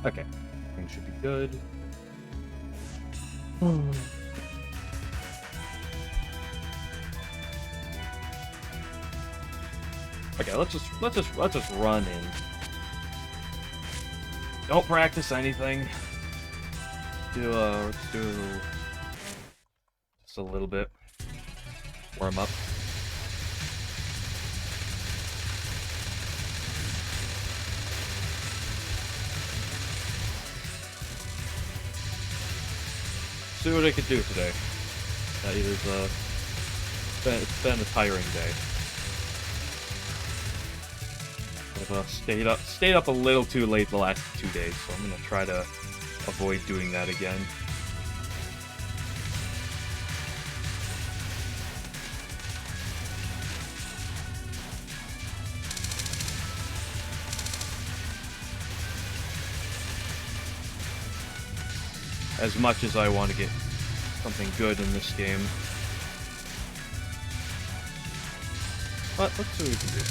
Okay, things should be good. Okay, let's just run in. Don't practice anything. Let's do just a little bit. Warm up. See what I could do today. It's been a tiring day. I've stayed up a little too late the last 2 days, so I'm gonna try to avoid doing that again. As much as I want to get something good in this game. But let's see what we can do.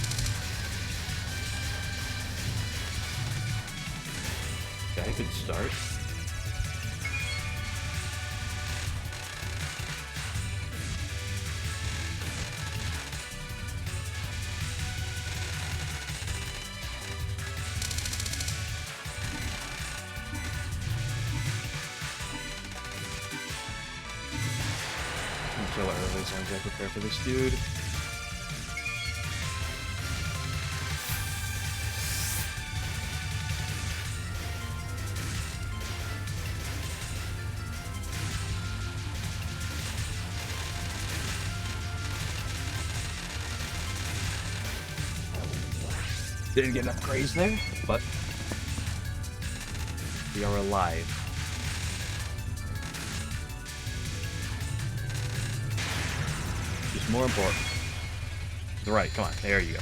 Okay, good start. Until early, so I gotta prepare for this dude. Didn't get enough praise there, but we are alive. Just more important. To the right, come on, there you go.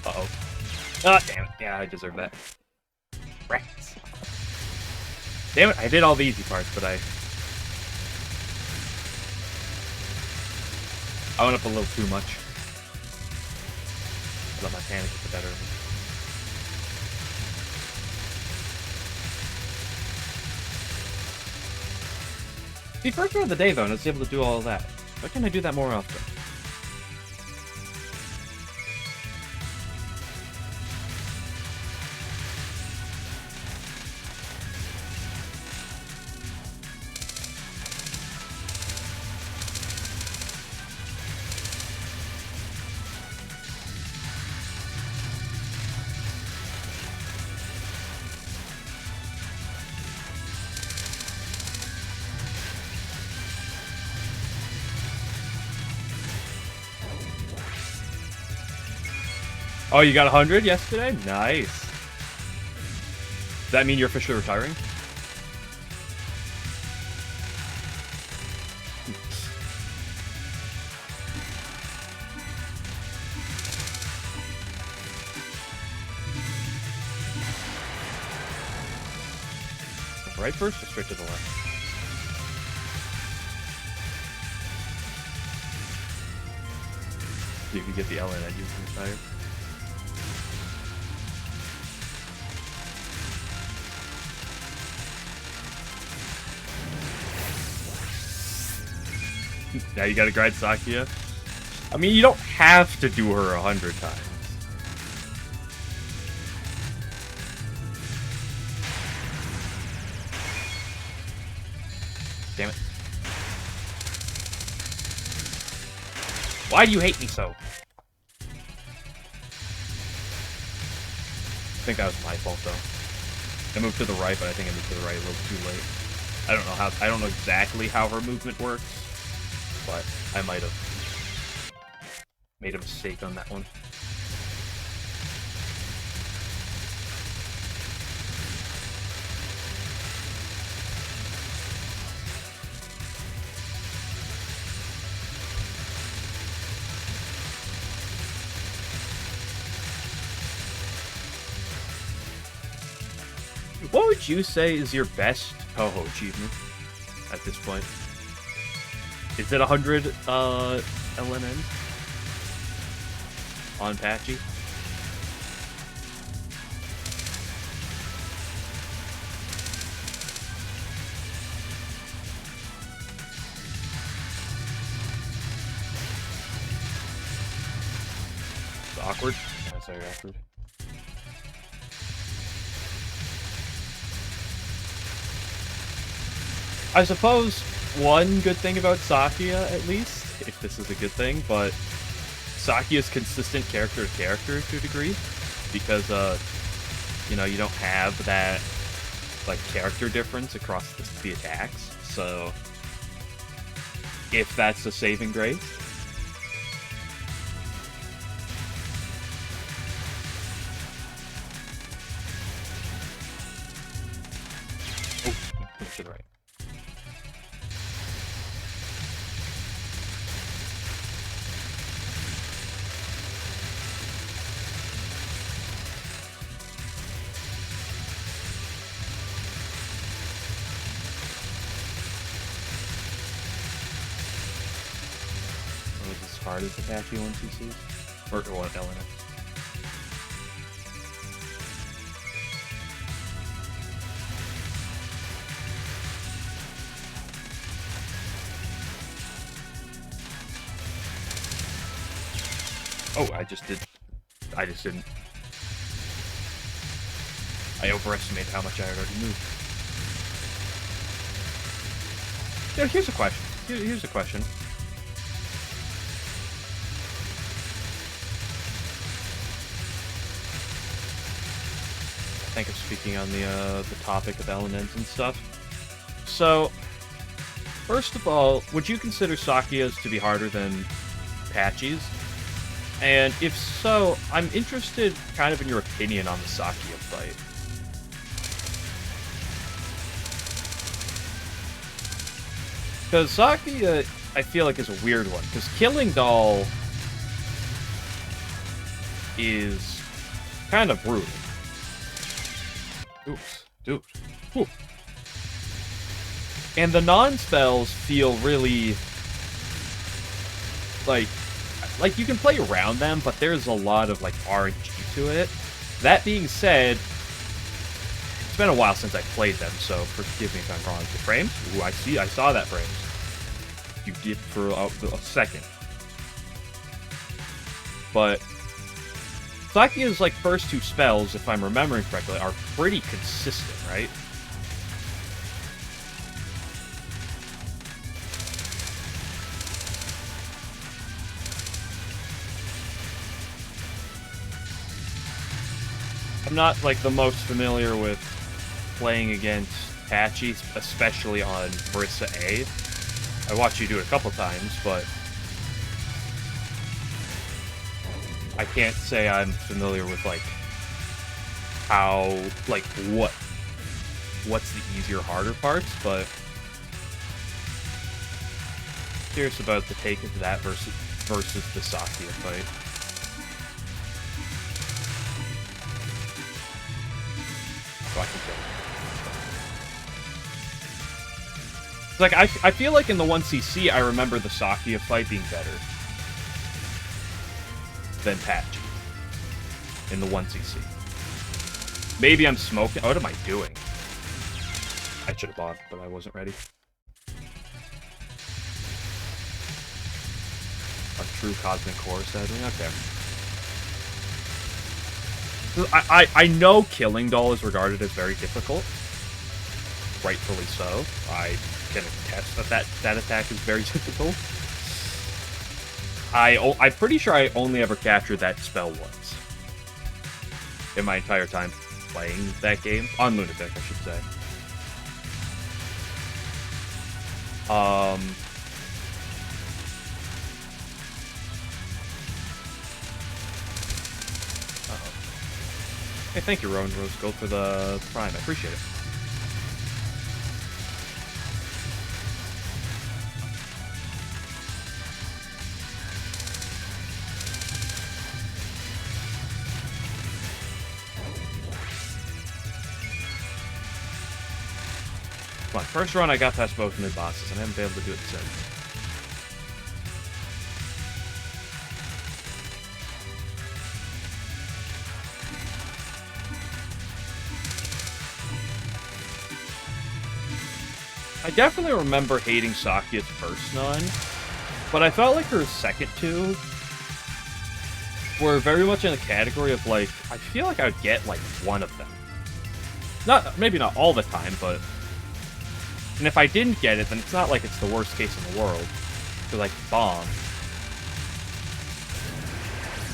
Uh-oh. Ah, damn it. Yeah, I deserve that. Rats. Damn it, I did all the easy parts, but I went up a little too much. Let my panic get the better of me. See, first round of the day, though, and I was able to do all of that. Why can't I do that more often? Oh, you got 100 yesterday? Nice. Does that mean you're officially retiring? Right first or straight to the left? See if you get the L in and you can retire. Now you gotta grind Sakia. I mean, you don't have to do her 100 times. Damn it. Why do you hate me so? I think that was my fault, though. I moved to the right, but I think I moved to the right a little too late. I don't know exactly how her movement works, but I might have made a mistake on that one. What would you say is your best Touhou achievement at this point? Is it 100 LNN on Patchy? It's awkward. I saw you're awkward. I suppose one good thing about Sakia, at least, if this is a good thing, but Sakia's consistent character to character to a degree, because, you know, you don't have that, like, character difference across the attacks, so if that's the saving grace. Oh, to the right. As hard as Apache 1CCs? Or what, LNX? Oh, I just didn't. I overestimated how much I had already moved. Yeah, here's a question. Here's a question. I think I'm speaking on the topic of LNNs and stuff. So, first of all, would you consider Sakias to be harder than Patchies? And if so, I'm interested kind of in your opinion on the Sakia fight. Because Sakia, I feel like, is a weird one. Because Killing Doll is kind of brutal. Oops, dude. Whew. And the non-spells feel really... Like, you can play around them, but there's a lot of, like, RNG to it. That being said, it's been a while since I played them, so forgive me if I'm wrong. The frames? Ooh, I saw that frames. You did for a second. But Sakia's, like, first two spells, if I'm remembering correctly, are pretty consistent, right? I'm not, like, the most familiar with playing against Patchy, especially on Marissa A. I watched you do it a couple times, but I can't say I'm familiar with, like, how, like, what's the easier, harder parts, but curious about the take of that versus the Sakia fight. So I can kill him. Like, I feel like in the 1cc, I remember the Sakia fight being better than Patchy in the 1cc. Maybe I'm smoking. What am I doing? I should have bought, but I wasn't ready. A true Cosmic Core setting? Okay. I know Killing Doll is regarded as very difficult. Rightfully so. I can attest that attack is very difficult. I'm pretty sure I only ever captured that spell once in my entire time playing that game. On Lunatic, I should say. Hey, thank you, Rowan Rose Gold, for the Prime. I appreciate it. Come on, first run I got past both mid-bosses, and I haven't been able to do it since. I definitely remember hating Sakia's first nun, but I felt like her second two were very much in the category of, like, I feel like I would get, like, one of them. Maybe not all the time, but... And if I didn't get it, then it's not like it's the worst case in the world. Because I can bomb.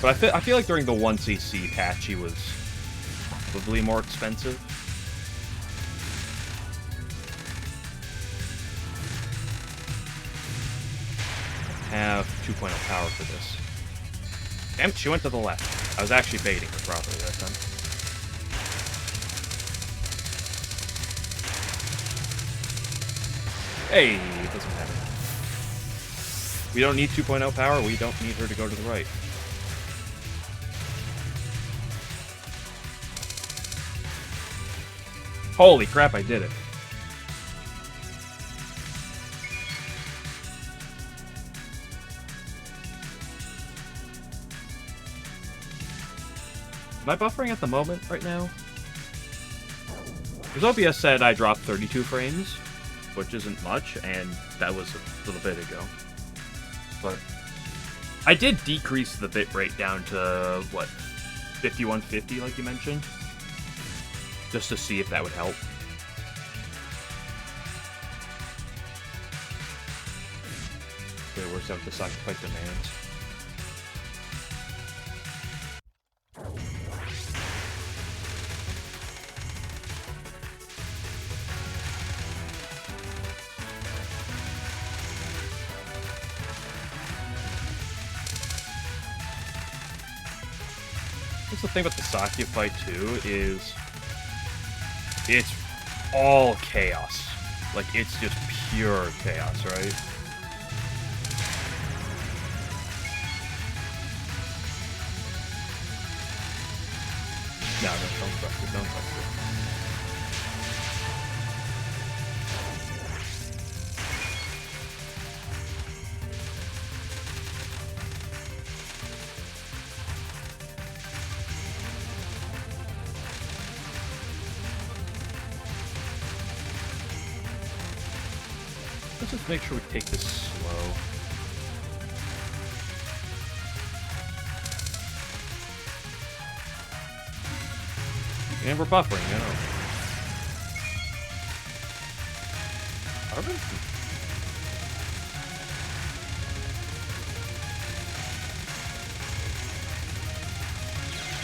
But I feel like during the 1cc, Patchy was probably more expensive. Have 2.0 power for this. Damn, she went to the left. I was actually baiting her properly that time. Hey, it doesn't matter. We don't need 2.0 power, we don't need her to go to the right. Holy crap, I did it. Am I buffering at the moment right now? Because OBS said I dropped 32 frames, which isn't much, and that was a little bit ago. But I did decrease the bitrate down to, what, 5150, like you mentioned? Just to see if that would help. Okay, works out the sacrifice demands. That's the thing about the Sakia fight, too, is it's all chaos. Like, it's just pure chaos, right? No, don't trust it, don't trust it. Let's just make sure we take this slow. And we're buffering, you know. Are we?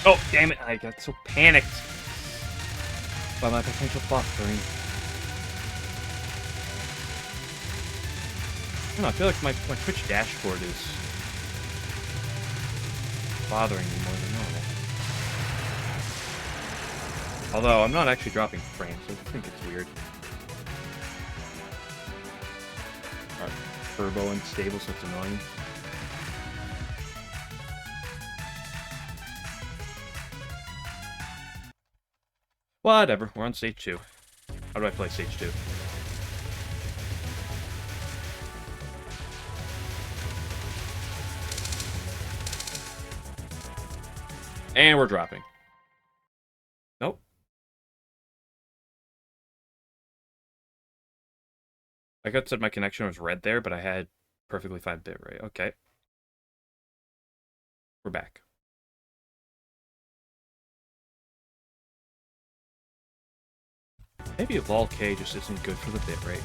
Oh, damn it. I got so panicked by my potential buffering. I don't know, I feel like my Twitch dashboard is bothering me more than normal. Although, I'm not actually dropping frames, so I think it's weird. Alright, turbo unstable, so it's annoying. Whatever, we're on stage 2. How do I play stage 2? And we're dropping. Nope. Like I said, my connection was red there, but I had perfectly fine bitrate. Okay. We're back. Maybe a vol K just isn't good for the bitrate.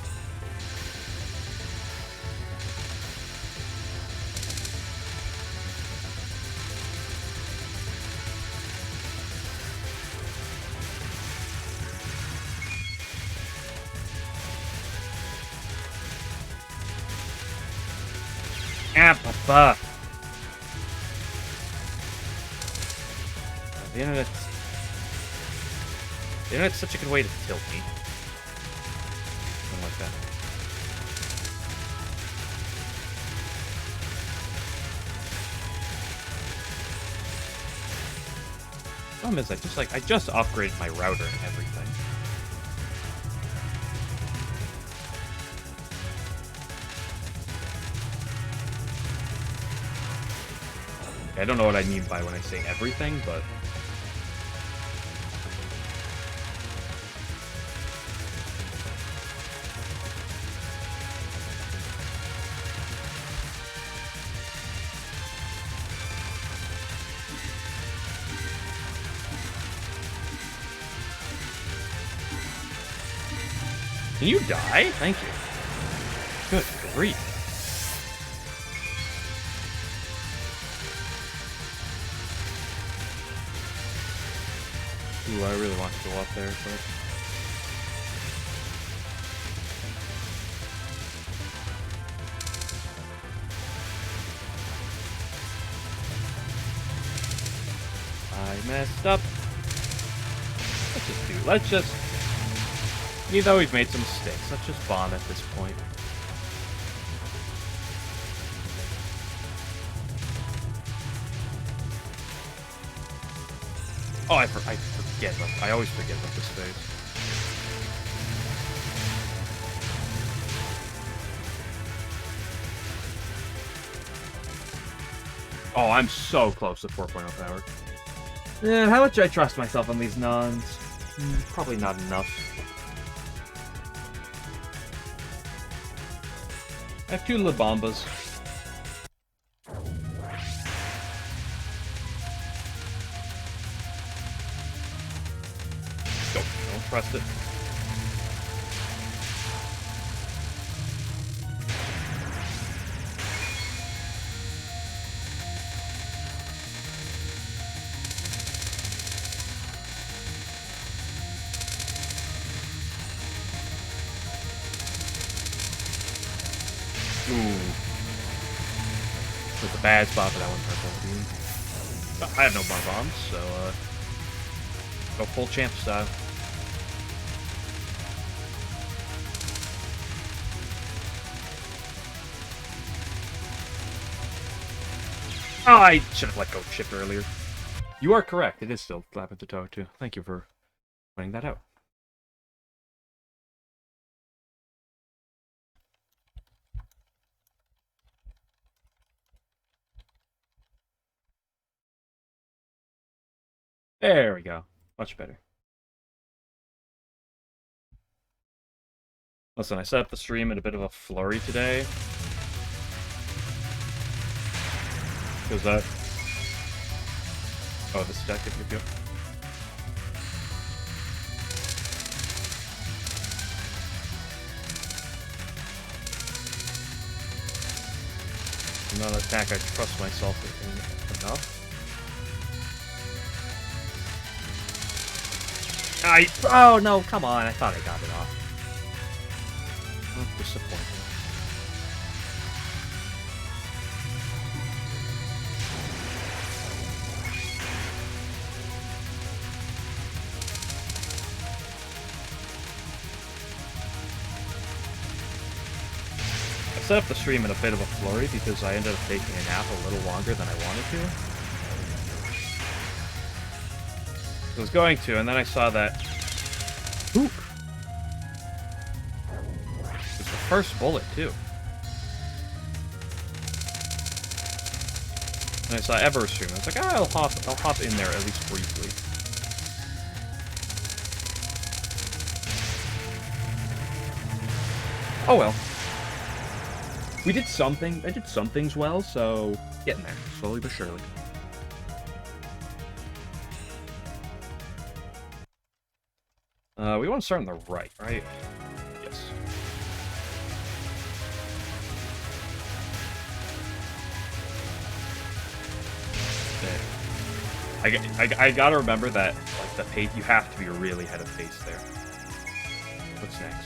Ah, papa! The internet's such a good way to tilt me. Something like that. Problem is, I just upgraded my router and everything. I don't know what I mean by when I say everything, but... Can you die? Thank you. Good grief. Ooh, I really want to go up there, but... I messed up. Let's just... Even though we've made some mistakes, let's just bomb at this point. Oh, I forget them. I always forget about this phase. Oh, I'm so close to 4.0 power. Yeah, how much do I trust myself on these nuns? Probably not enough. I have 2 Labombas. Don't trust it. Ooh. With a bad spot for that one purple. I have no more bombs, so go full champ style. Oh, I should have let go chip earlier. You are correct. It is still flapping to toe too. Thank you for pointing that out. There we go. Much better. Listen, I set up the stream in a bit of a flurry today. Because that... Oh, this deck, if you go. Not an attack I trust myself in enough. Oh no, come on, I thought I got it off. Oh, disappointing. I set up the stream in a bit of a flurry because I ended up taking a nap a little longer than I wanted to. I was going to, and then I saw that... Oop! It's the first bullet, too. And I saw Ever's stream. I was like, oh, I'll hop in there at least briefly. Oh well. We did something. I did some things well, so getting there, slowly but surely. We want to start on the right, right? Yes. I gotta remember that, like, the pace, you have to be really ahead of pace there. What's next?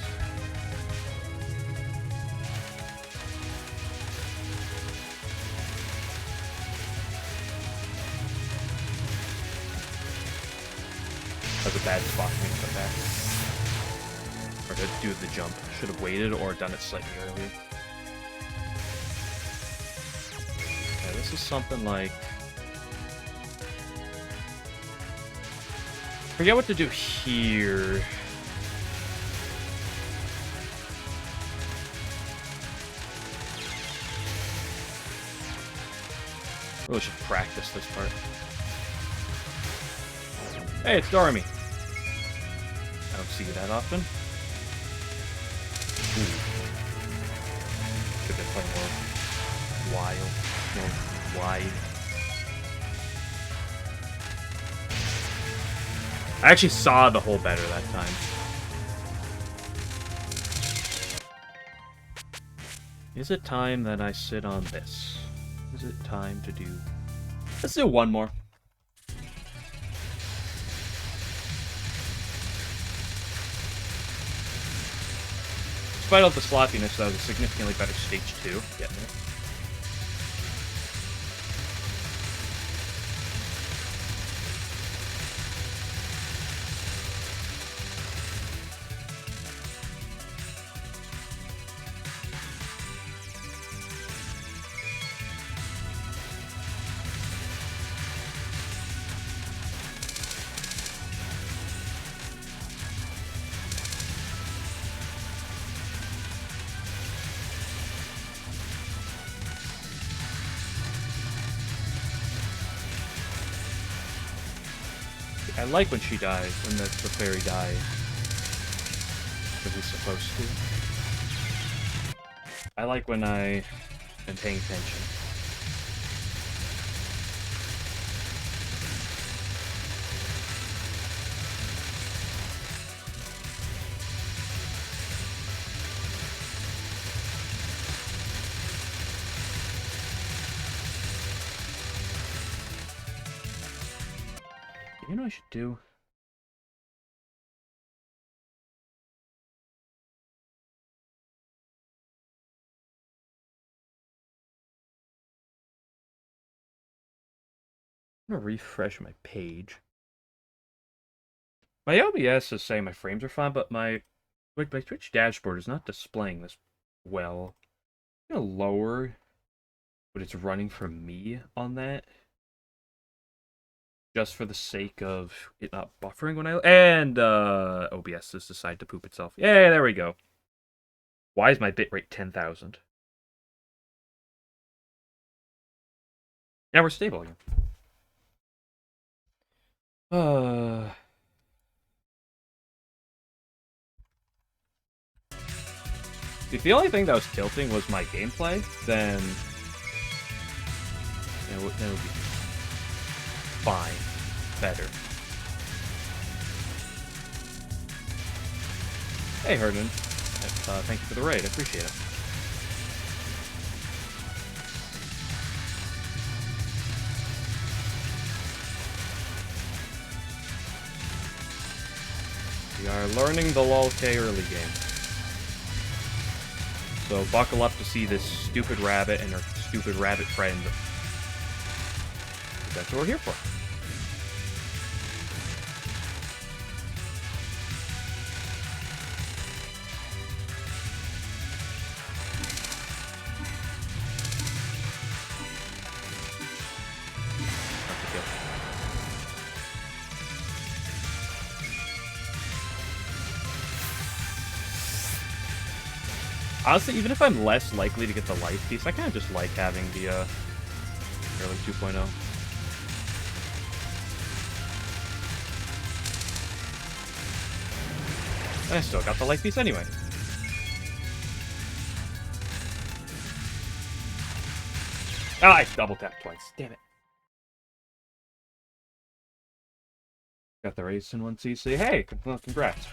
That's a bad spot for me to come back. Or to do the jump. Should have waited or done it slightly earlier. Yeah, this is something like... Forget what to do here. Really should practice this part. Hey, it's Dormy. I don't see you that often. Ooh. Should have been playing more wide. I actually saw the hole better that time. Is it time that I sit on this? Is it time to do... Let's do one more. Despite all the sloppiness, that was a significantly better stage 2. Getting there. I like when she dies, when the fairy dies. Because he's supposed to. I like when I am paying attention. You know what I should do? I'm gonna refresh my page. My OBS is saying my frames are fine, but my Twitch dashboard is not displaying this well. I'm gonna lower what it's running for me on that. Just for the sake of it not buffering when I... And, OBS has decided to poop itself. Yeah, there we go. Why is my bitrate 10,000? Now we're stable again. If the only thing that was tilting was my gameplay, then... It would be fine. Better. Hey, Hernan. Thank you for the raid. I appreciate it. We are learning the LOL-K early game. So buckle up to see this stupid rabbit and her stupid rabbit friend. That's what we're here for. Honestly, even if I'm less likely to get the life piece, I kind of just like having the early 2.0. And I still got the life piece anyway. Ah, I double tapped twice. Damn it. Got the race in 1cc. Hey, well, congrats.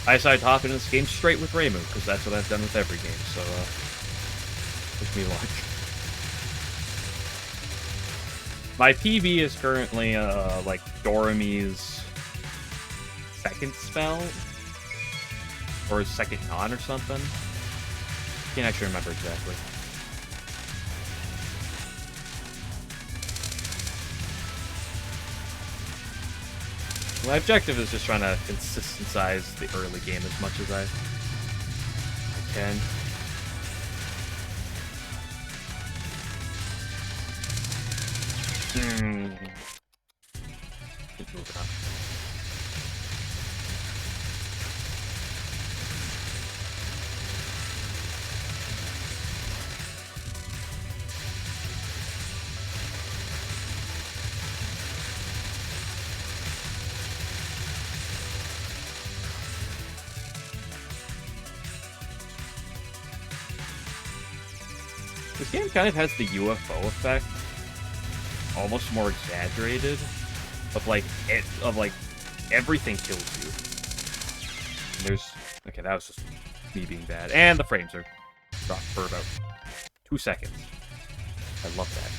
I decided to hop into this game straight with Reimu, because that's what I've done with every game, so, wish me luck. My PB is currently, like, Dorami's second spell, or his second non or something. Can't actually remember exactly. My objective is just trying to consistentize the early game as much as I can. Moving on. This game kind of has the UFO effect, almost more exaggerated, of like everything kills you. And there's okay, that was just me being bad, and the frames are dropped for about 2 seconds. I love that.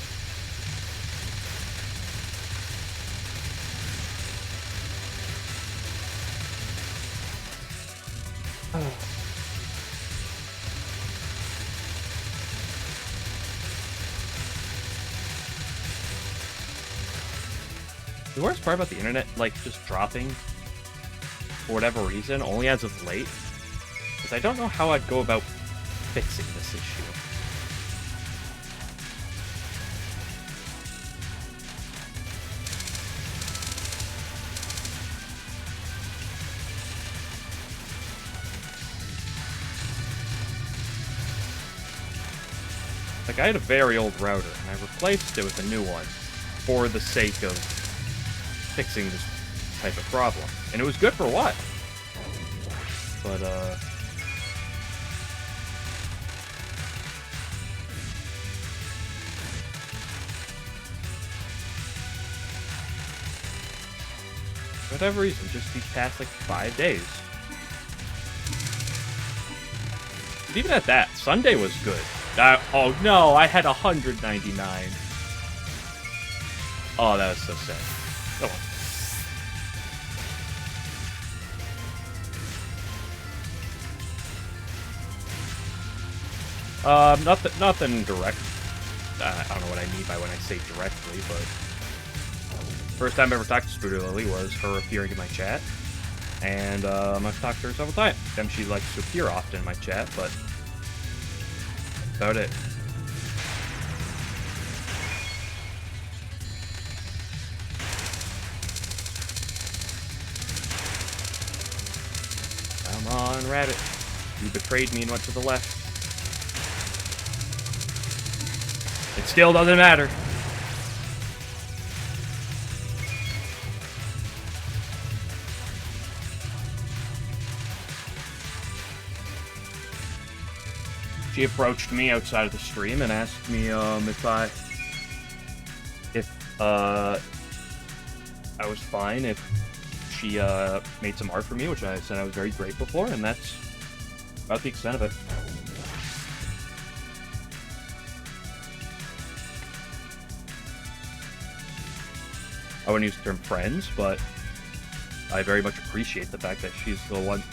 The worst part about the internet, like, just dropping, for whatever reason, only as of late, is I don't know how I'd go about fixing this issue. Like, I had a very old router, and I replaced it with a new one for the sake of fixing this type of problem. And it was good for what? But, for whatever reason, just these past, like, 5 days. But even at that, Sunday was good. Oh no, I had 199. Oh, that was so sad. Oh well. Nothing direct. I don't know what I mean by when I say directly, but first time I ever talked to Spooder Lily was her appearing in my chat, and I've talked to her several times. And she likes to appear often in my chat, but about it. Come on, rabbit. You betrayed me and went to the left. It still doesn't matter. She approached me outside of the stream and asked me if I was fine if she made some art for me, which I said I was very grateful for, and that's about the extent of it. I wouldn't use the term friends, but I very much appreciate the fact that she's the one.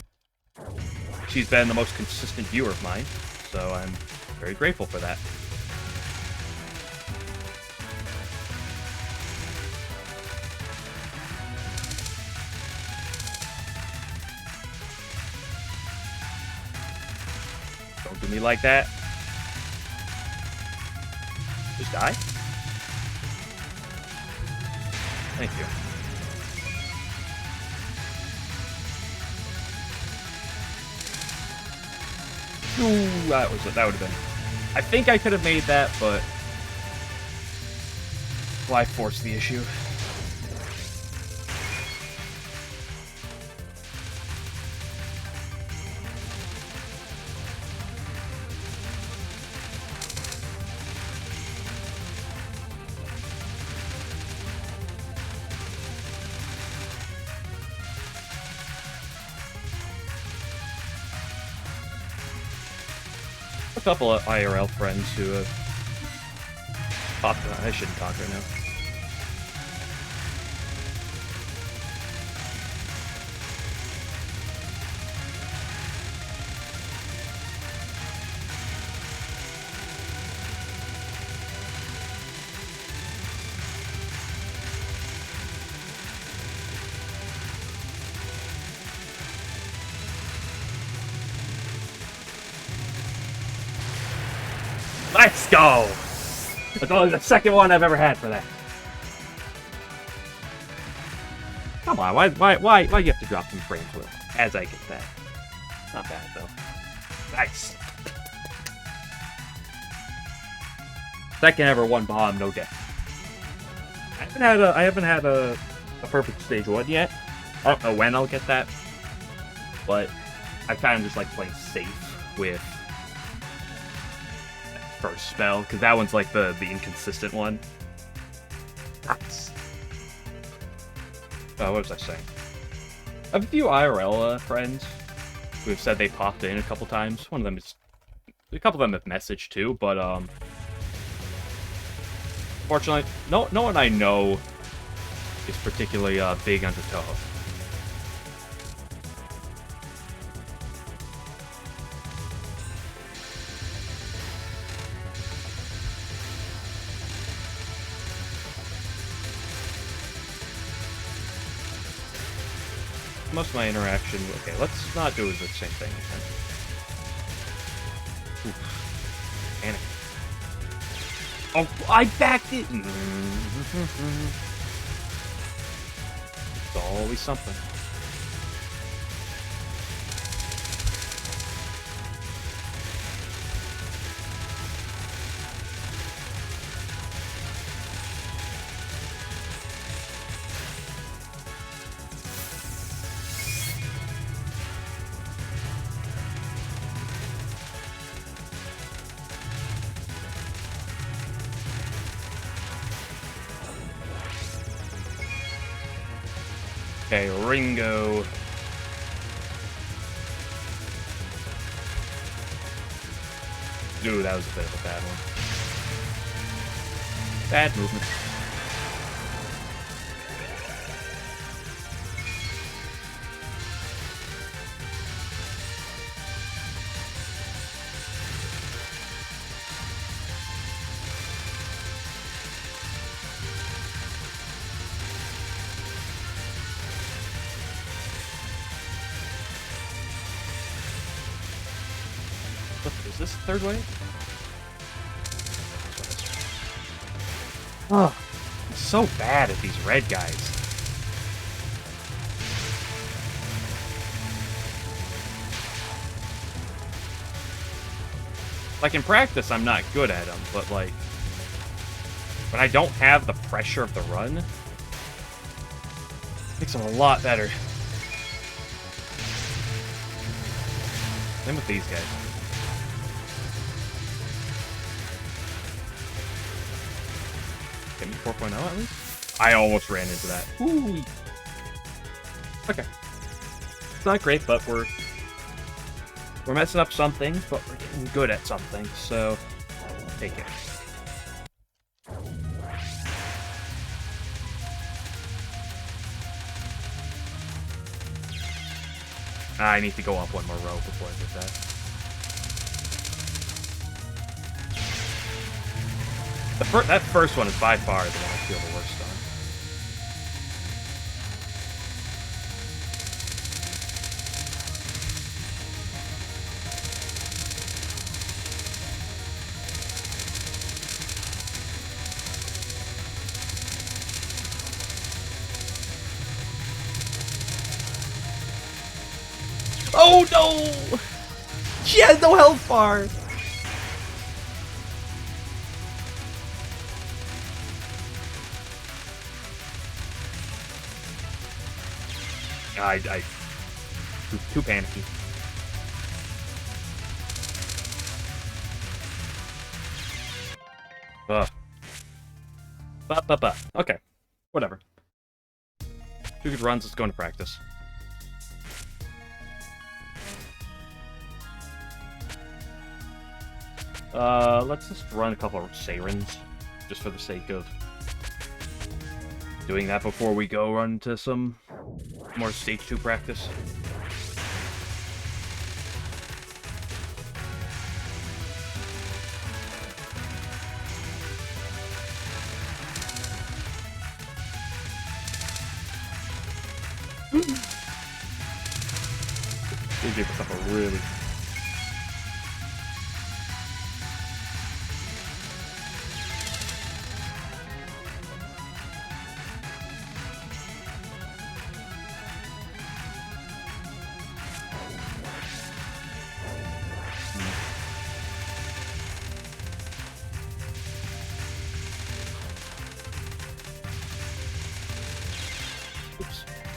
She's been the most consistent viewer of mine. So I'm very grateful for that. Don't do me like that. Just die. Thank you. Ooh, that would have been. I think I could have made that, but why force the issue? A couple of IRL friends who have popped on. I shouldn't talk right now. Let's go! That's only the second one I've ever had for that. Come on, why do you have to drop some frames with it? As I get that. Not bad, though. Nice. Second ever one bomb, no death. I haven't had a perfect stage 1 yet. I don't know when I'll get that. But I kind of just like playing safe with first spell, because that one's like the inconsistent one. What was I saying? I have a few IRL friends who have said they popped in a couple times. One of them is... A couple of them have messaged too, but, fortunately, no one I know is particularly, big onto Touhou. Most of my interaction... Okay, let's not do the same thing again. Panic. Oh, I backed it! It's always something. Okay, Ringo. Ooh, that was a bit of a bad one. Bad movement. Is this the third wave? Oh, I'm so bad at these red guys. Like, in practice, I'm not good at them, but, like, when I don't have the pressure of the run, it makes them a lot better. Same with these guys. Get me 4.0 at least? I almost ran into that. Ooh. Okay. It's not great, but we're messing up something, but we're getting good at something, so take it. I need to go up one more row before I get that. That first one is by far the one I feel the worst on. Oh no! She has no health bar! Too panicky. Ugh. Okay. Whatever. 2 good runs, let's go into practice. Let's just run a couple of Sairens, just for the sake of doing that before we go run to some more stage 2 practice. They give us up a really...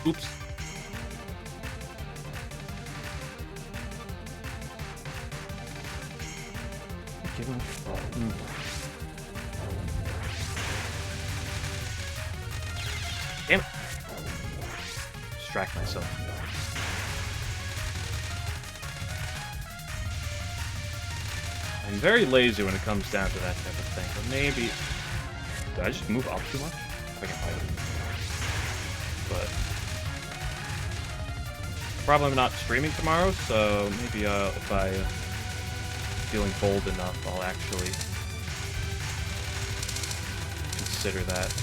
Oops. Give Damn it. Distract myself. I'm very lazy when it comes down to that type of thing, but maybe... Did I just move up too much? If I can fight it. But... Probably not streaming tomorrow, so maybe if I feeling bold enough, I'll actually consider that.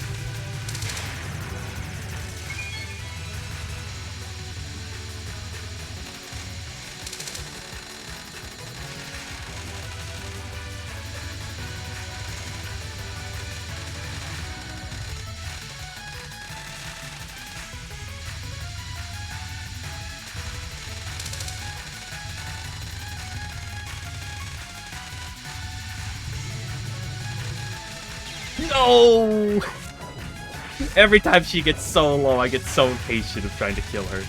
No! Every time she gets so low, I get so impatient of trying to kill her.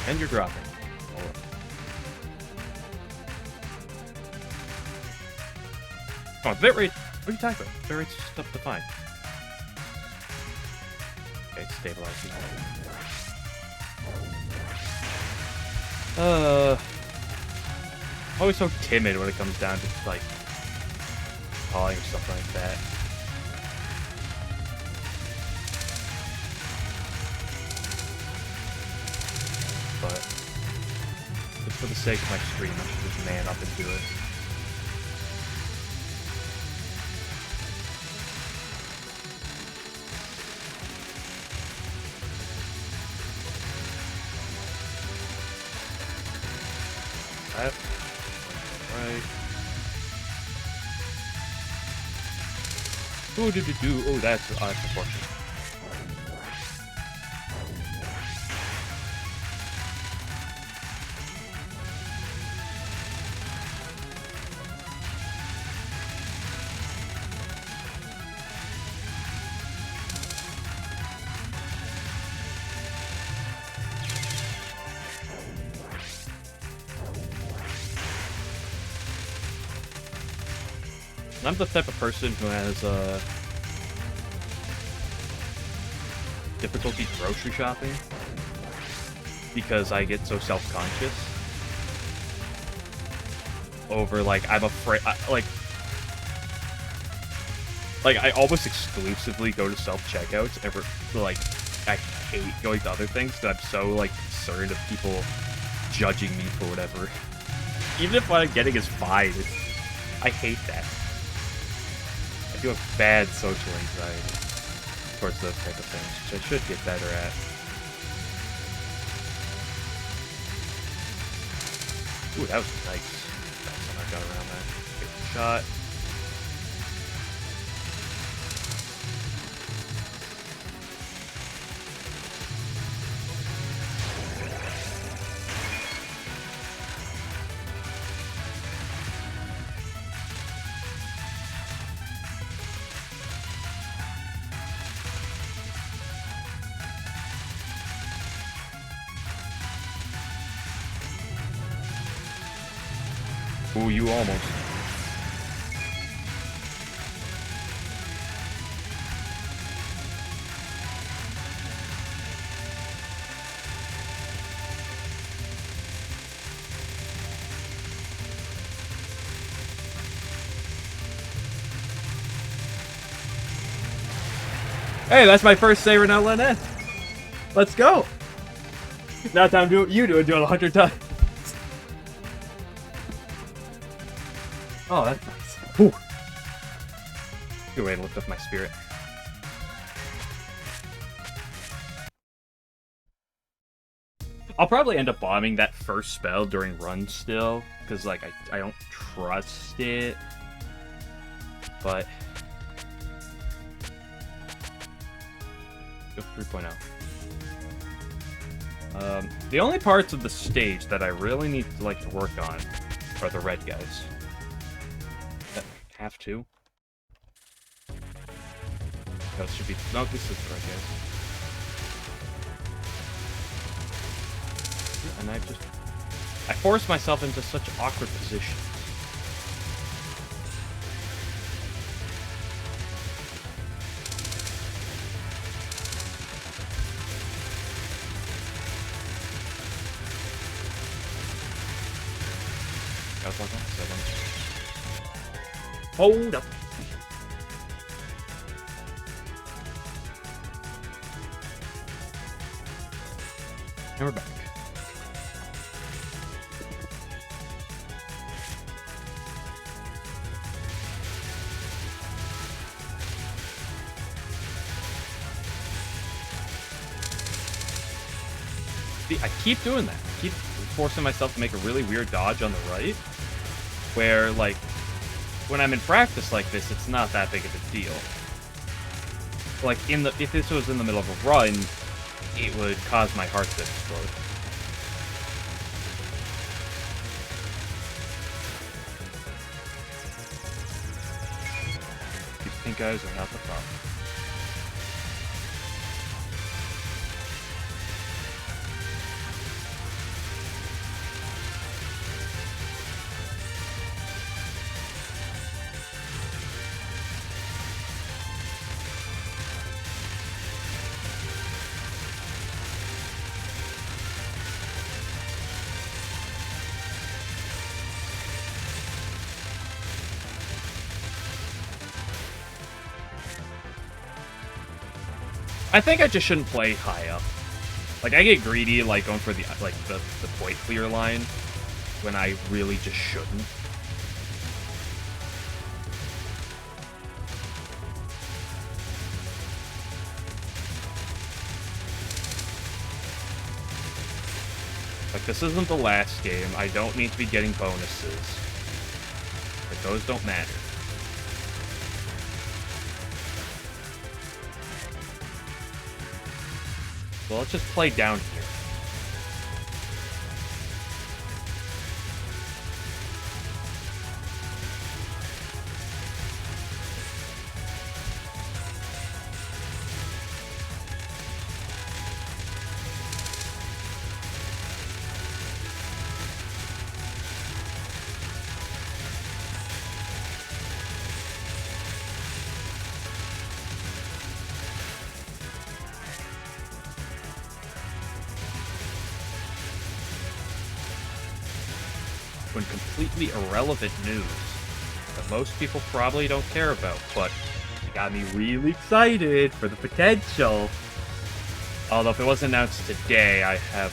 And you're dropping. Oh, bit rate. What are you talking about? Bit rate's just up to fine. Okay, stabilizing. Always so timid when it comes down to like calling or stuff like that. But just for the sake of my stream, I should just man up and do it. Right. Oh, did you do? Oh, that's unfortunate. I'm the type of person who has difficulty grocery shopping because I get so self-conscious over like I'm afraid like I almost exclusively go to self-checkouts ever like I hate going to other things because I'm so like concerned of people judging me for whatever. Even if what I'm getting is fine, I hate that. I do have bad social anxiety towards those type of things, which I should get better at. Ooh, that was nice. That's when I got around that. Good shot. Ooh, you almost. Hey, that's my first save now, Lynette. Let's go. Now time to do what you do and do it 100 times. Oh, that's nice. Whew. Good way to lift up my spirit. I'll probably end up bombing that first spell during run still, because like I don't trust it. But go 3.0. The only parts of the stage that I really need to, like, to work on are the red guys. Have to. That should be... No, this is the red guys. And I force myself into such awkward positions. Hold up. And we're back. See, I keep doing that. I keep forcing myself to make a really weird dodge on the right, where, like, when I'm in practice like this, it's not that big of a deal. Like, if this was in the middle of a run, it would cause my heart to explode. These pink eyes are not the problem. I think I just shouldn't play high up. Like, I get greedy, like, going for the point clear line, when I really just shouldn't. Like, this isn't the last game. I don't need to be getting bonuses. But those don't matter. So let's just play down here. When completely irrelevant news that most people probably don't care about, but it got me really excited for the potential. Although if it wasn't announced today, I have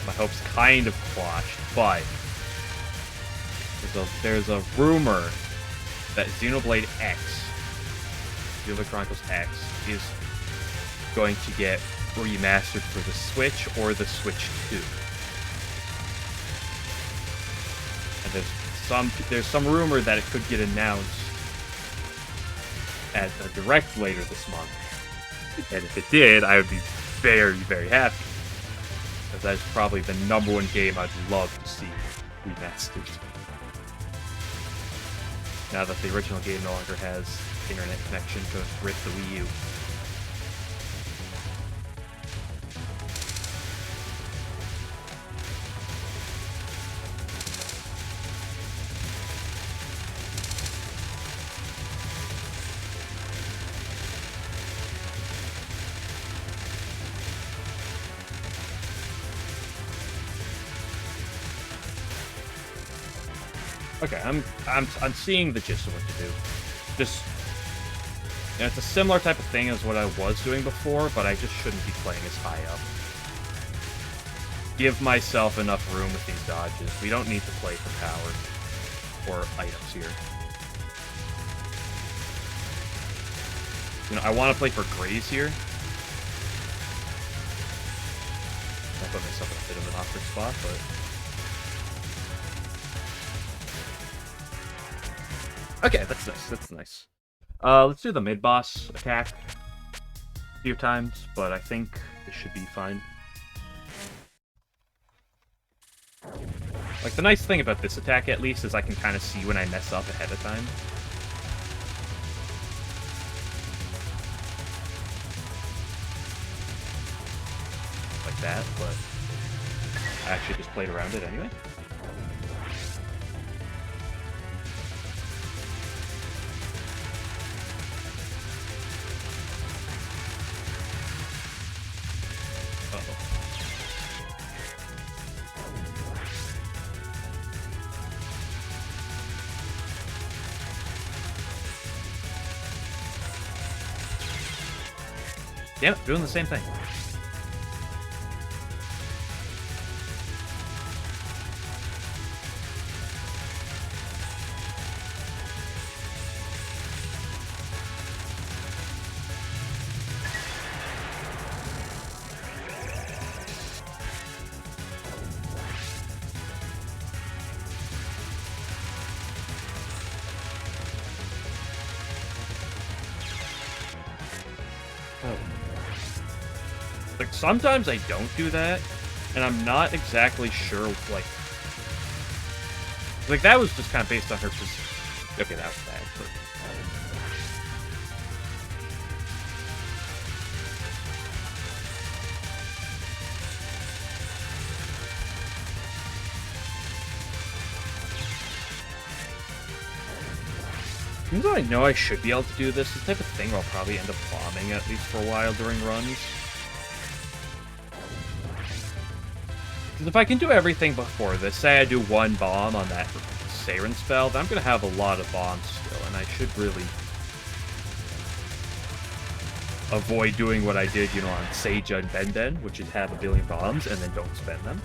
my hopes kind of quashed, but there's a rumor that Xenoblade X, Xenoblade Chronicles X, is going to get remastered for the Switch or the Switch 2. And there's some rumor that it could get announced at a Direct later this month. And if it did, I would be very, very happy. Because that's probably the #1 game I'd love to see remastered. Now that the original game no longer has internet connection to rip the Wii U. Okay, I'm seeing the gist of what to do. Just, you know, it's a similar type of thing as what I was doing before, but I just shouldn't be playing as high up. Give myself enough room with these dodges. We don't need to play for power or items here. You know, I want to play for Graze here. I put myself in a bit of an awkward spot, but... Okay, that's nice, that's nice. Let's do the mid-boss attack a few times, but I think this should be fine. Like, the nice thing about this attack, at least, is I can kind of see when I mess up ahead of time. Like that, but I actually just played around it anyway. Yep, doing the same thing. Like, sometimes I don't do that, and I'm not exactly sure, like that was just kind of based on her, okay, that was bad, but... Even though I know I should be able to do this, the type of thing where I'll probably end up bombing at least for a while during runs. Because if I can do everything before this, say I do one bomb on that Siren spell, then I'm going to have a lot of bombs still, and I should really avoid doing what I did, you know, on Seija and Benden, which is have a billion bombs and then don't spend them.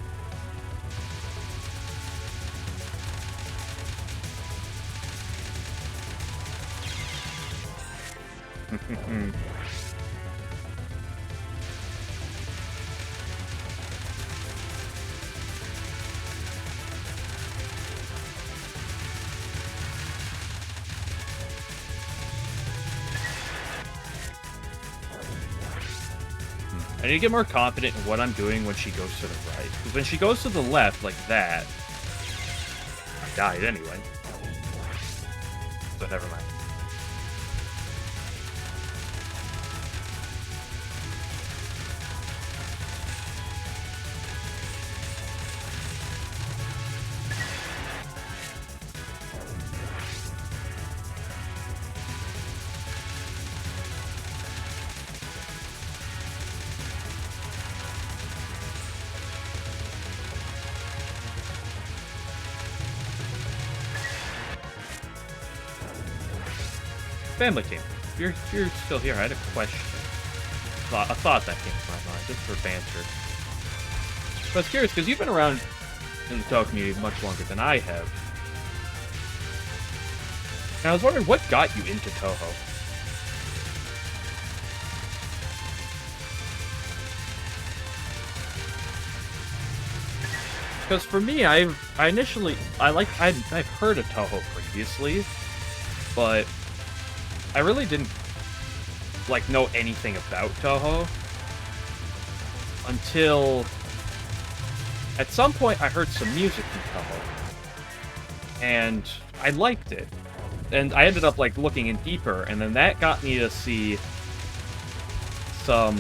I need to get more confident in what I'm doing when she goes to the right. Because when she goes to the left, like that, I died anyway. So never mind. Family team, if you're still here, I had a question. A thought that came to my mind, just for banter. But I was curious, because you've been around in the Touhou community much longer than I have. And I was wondering, what got you into Touhou? Because for me, I've heard of Touhou previously, but I really didn't, know anything about Touhou until at some point I heard some music from Touhou, and I liked it. And I ended up, looking in deeper, and then that got me to see some,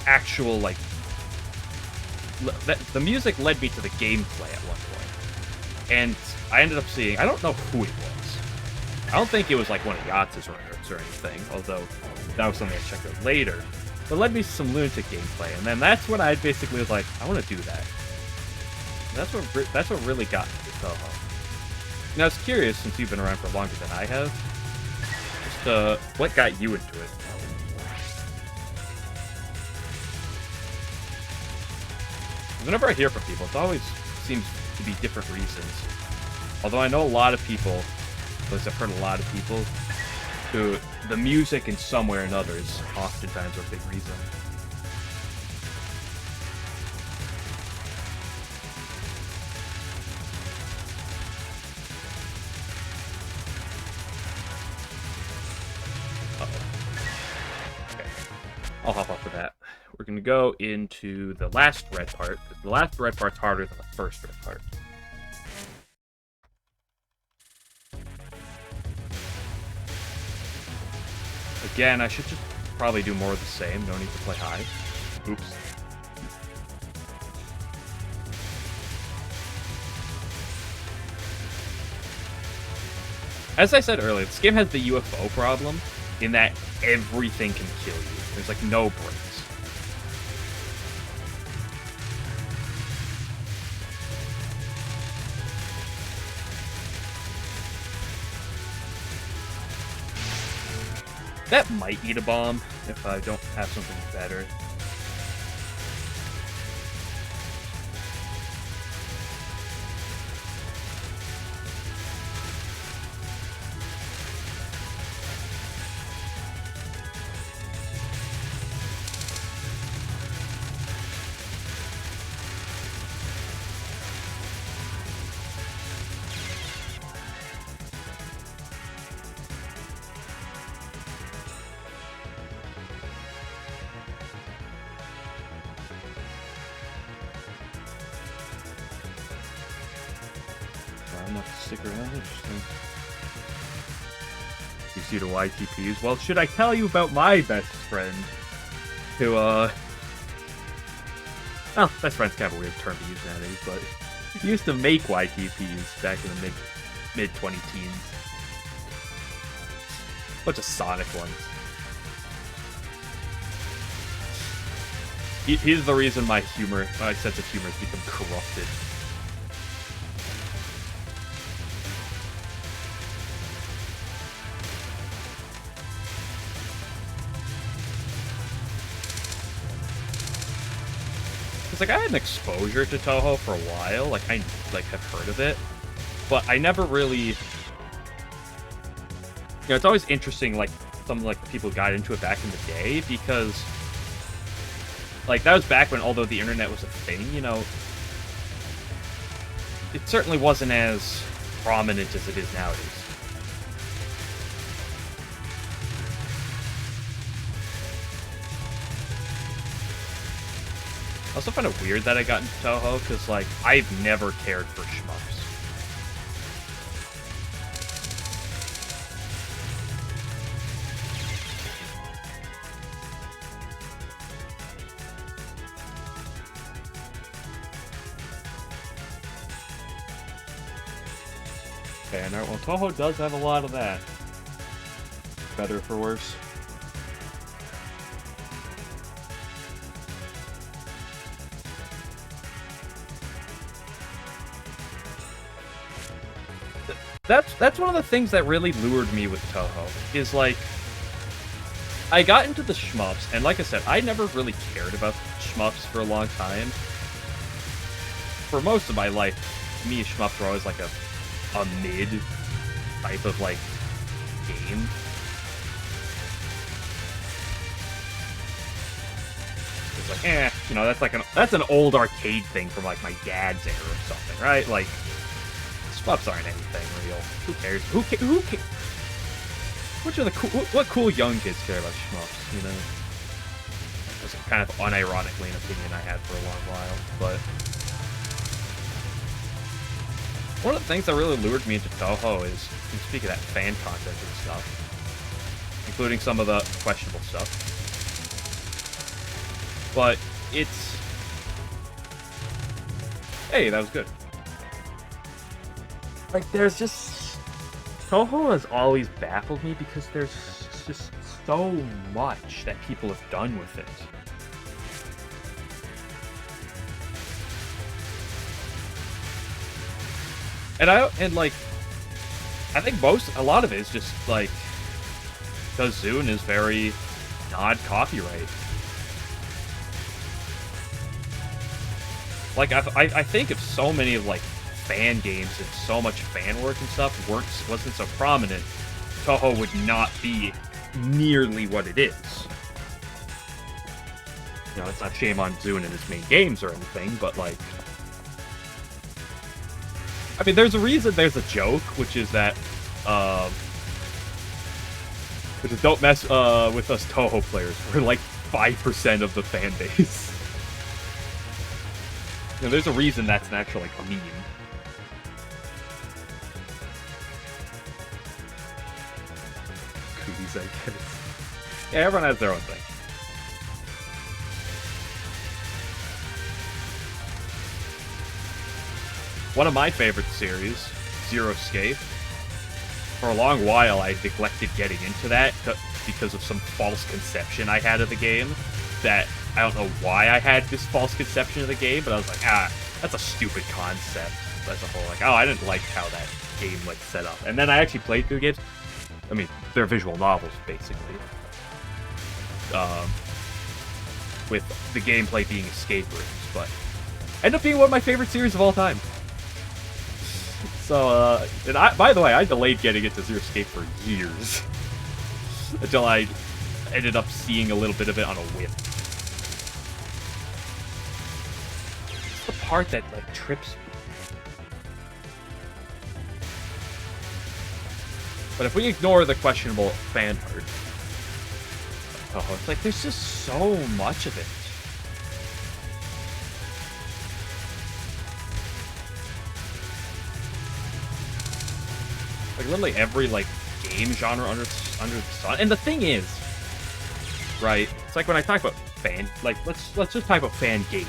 actual, the music led me to the gameplay at one point. And I ended up seeing, I don't know who it was. I don't think it was one of Yatz's runners or anything, although that was something I checked out later. But it led me to some Lunatic gameplay, and then that's when I basically was like, I want to do that. And that's what really got me to Touhou. Now, I was curious, since you've been around for longer than I have, just what got you into it? Whenever I hear from people, it always seems to be different reasons. Although I know a lot of people, because I've heard a lot of people, who the music in some way or another is oftentimes a big reason. Uh-oh. Okay. I'll hop off of that. We're going to go into the last red part, because the last red part's harder than the first red part. Again, I should just probably do more of the same. No need to play high. Oops. As I said earlier, this game has the UFO problem in that everything can kill you. There's like no breaks. That might eat a bomb if I don't have something better. Stick around. Interesting. You see the YTPs. Well, should I tell you about my best friend? Who, well, best friend's kind of a weird term to use nowadays, but he used to make YTPs back in the mid-20 teens. Bunch of Sonic ones. He's the reason my sense of humor has become corrupted. Like, I had an exposure to Touhou for a while, like, I, have heard of it, but I never really, you know, it's always interesting, like, some, like, the people who got into it back in the day, because, like, that was back when, although the internet was a thing, you know, it certainly wasn't as prominent as it is nowadays. I also find it weird that I got into Touhou, because, like, I've never cared for shmups. Okay, well, Touhou does have a lot of that. Better for worse. That's one of the things that really lured me with Touhou, is, like, I got into the shmups, and like I said, I never really cared about shmups for a long time. For most of my life, to me, shmups were always, like, a mid type of, like, game. It's like, you know, that's an old arcade thing from, like, my dad's era or something, right? Like, shmups aren't anything real. Who cares? Who cares? What cool young kids care about shmups, you know? That's kind of unironically an opinion I had for a long while, but one of the things that really lured me into Touhou is, and speak of that, fan content and stuff, including some of the questionable stuff. But it's, hey, that was good. Like, there's just, Touhou has always baffled me because there's just so much that people have done with it. And like, I think a lot of it is just, like, because Zune is very non-copyright. Like, I think if so many of, like, fan games and so much fan work and stuff wasn't so prominent, Touhou would not be nearly what it is. You know, it's not shame on Zune and its main games or anything, but, like, I mean, there's a reason there's a joke, which is that, don't mess with us Touhou players. We're like 5% of the fan base. You know, there's a reason that's an actual, like, meme. Cooties, I guess. Yeah, everyone has their own thing. One of my favorite series, Zero Escape. For a long while, I neglected getting into that because of some false conception I had of the game. That I don't know why I had this false conception of the game, but I was like, that's a stupid concept as a whole. Like, oh, I didn't like how that game like set up. And then I actually played through games. I mean, they're visual novels basically. With the gameplay being escape rooms, but end up being one of my favorite series of all time. So, and by the way, I delayed getting into Zero Escape for years. Until I ended up seeing a little bit of it on a whim. It's the part that, like, trips me. But if we ignore the questionable fan art, it's like, there's just so much of it. Like, literally every, like, game genre under the sun. And the thing is, right, it's like when I talk about fan, like, let's just talk about fan games.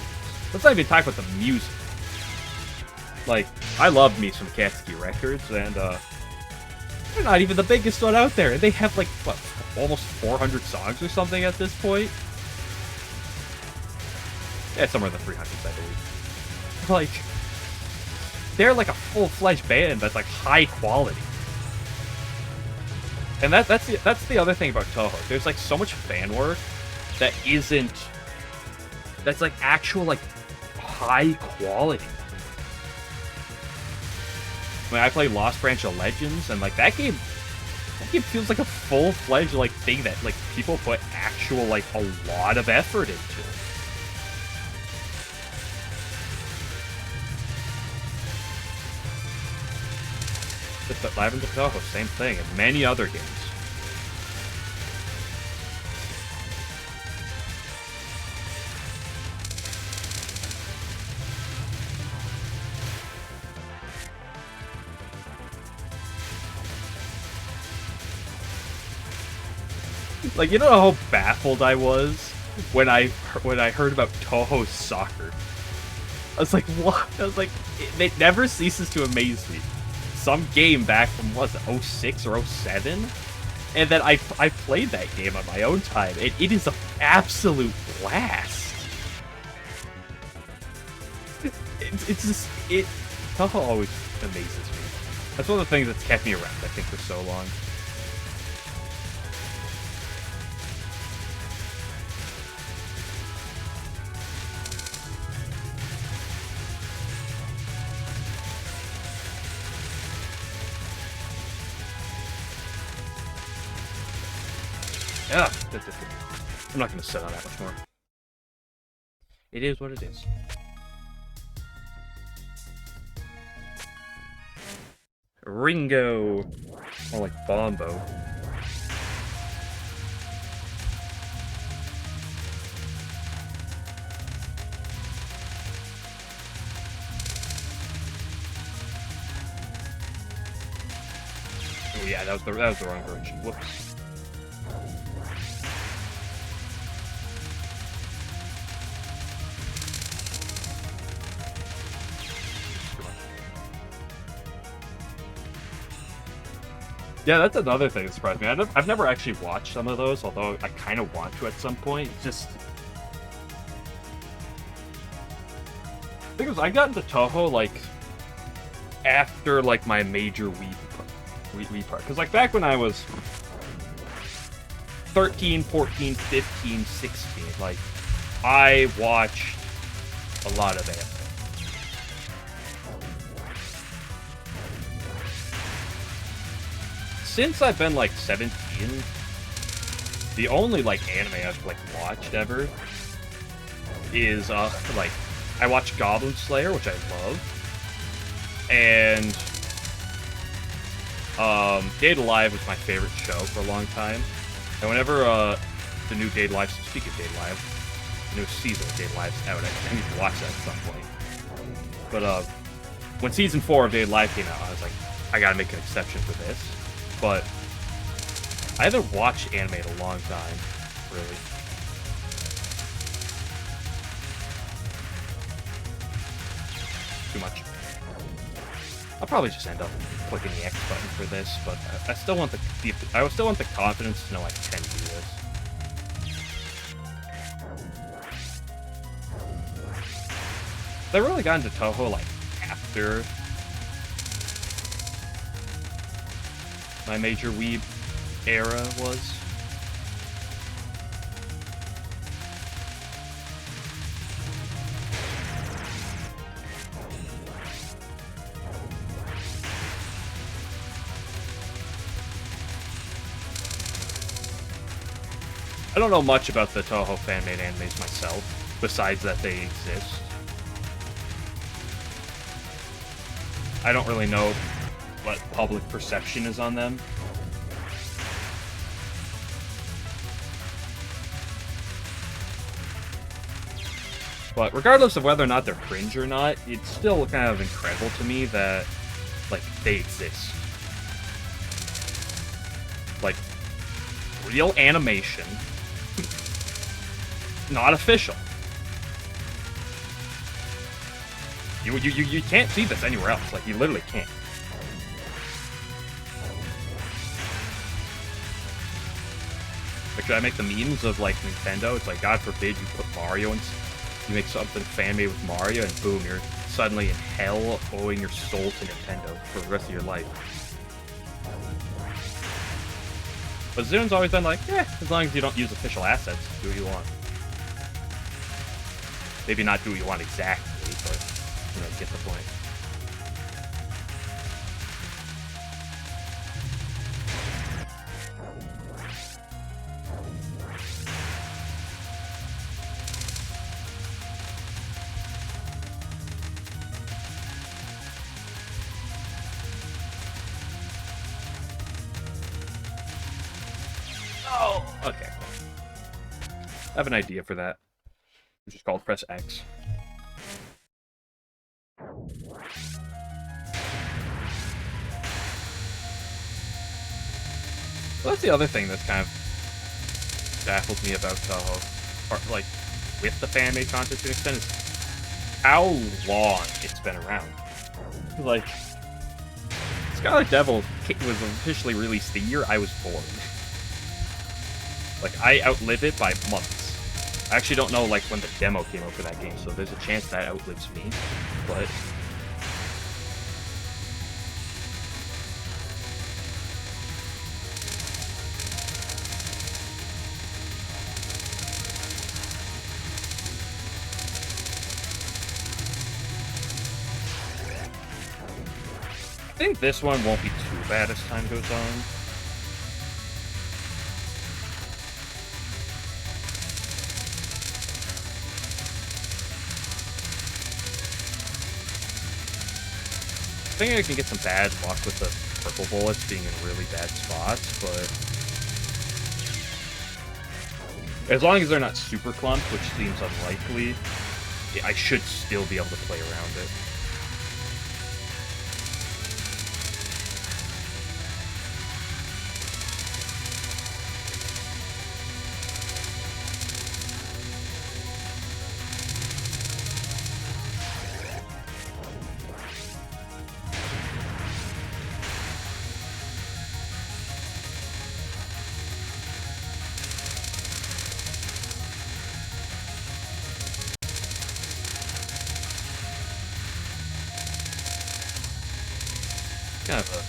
Let's not even talk about the music. Like, I love me some Katsuki Records, and, they're not even the biggest one out there. They have, like, what, almost 400 songs or something at this point? Yeah, somewhere in the 300s, I believe. Like, they're like a full-fledged band that's, like, high quality. And that's the other thing about Touhou. There's like so much fan work that isn't, that's like actual like high quality. I mean, I play Lost Branch of Legends, and like that game feels like a full-fledged like thing that like people put actual like a lot of effort into. But Live in Touhou, same thing, and many other games. Like, you know how baffled I was when I heard about Touhou Soccer? I was like, what? I was like, it never ceases to amaze me. Some game back from, what was it, 06 or 07? And then I played that game on my own time, and it is an absolute blast. It's just, Touhou always amazes me. That's one of the things that's kept me around, I think, for so long. Yeah, I'm not going to sit on that much more. It is what it is. Ringo. More like Bombo. Oh yeah, that was the wrong version. Whoops. Yeah, that's another thing that surprised me. I've never actually watched some of those, although I kind of want to at some point. It's just... The thing is, I got into Touhou, like, after, like, my major Wii part. Because, like, back when I was 13, 14, 15, 16, like, I watched a lot of anime. Since I've been, like, 17, the only, like, anime I've, like, watched ever is, like, I watched Goblin Slayer, which I love, and, Date Alive was my favorite show for a long time, and whenever, the new Date Alive, speaking of Date Alive, the new season of Date Alive's out, I need to watch that at some point, but, when Season 4 of Date Alive came out, I was like, I gotta make an exception for this. But I haven't watched anime in a long time, really. Too much. I'll probably just end up clicking the X button for this, but I still want the confidence to know I can do this. I really got into Touhou like after my major weeb era was. I don't know much about the Touhou fan-made animes myself, besides that they exist. I don't really know what public perception is on them. But regardless of whether or not they're cringe or not, it's still kind of incredible to me that, like, they exist. Like, real animation. Not official. You can't see this anywhere else. Like, you literally can't. Like, should I make the memes of, like, Nintendo? It's like, God forbid you put Mario and you make something fan-made with Mario, and boom, you're suddenly in hell owing your soul to Nintendo for the rest of your life. But Zun's always been like, yeah, as long as you don't use official assets, do what you want. Maybe not do what you want exactly, but, you know, get the point. Oh, okay. I have an idea for that, which is called press X. Well, that's the other thing that's kind of baffles me about Touhou, or, like, with the fan-made content to an extent, is how long it's been around. Like, Scarlet Devil was officially released the year I was born. Like, I outlived it by months. I actually don't know, like, when the demo came out for that game, so there's a chance that outlives me, but... I think this one won't be too bad as time goes on. I think I can get some bad luck with the purple bullets being in really bad spots, but as long as they're not super clumped, which seems unlikely, I should still be able to play around it. Kind of a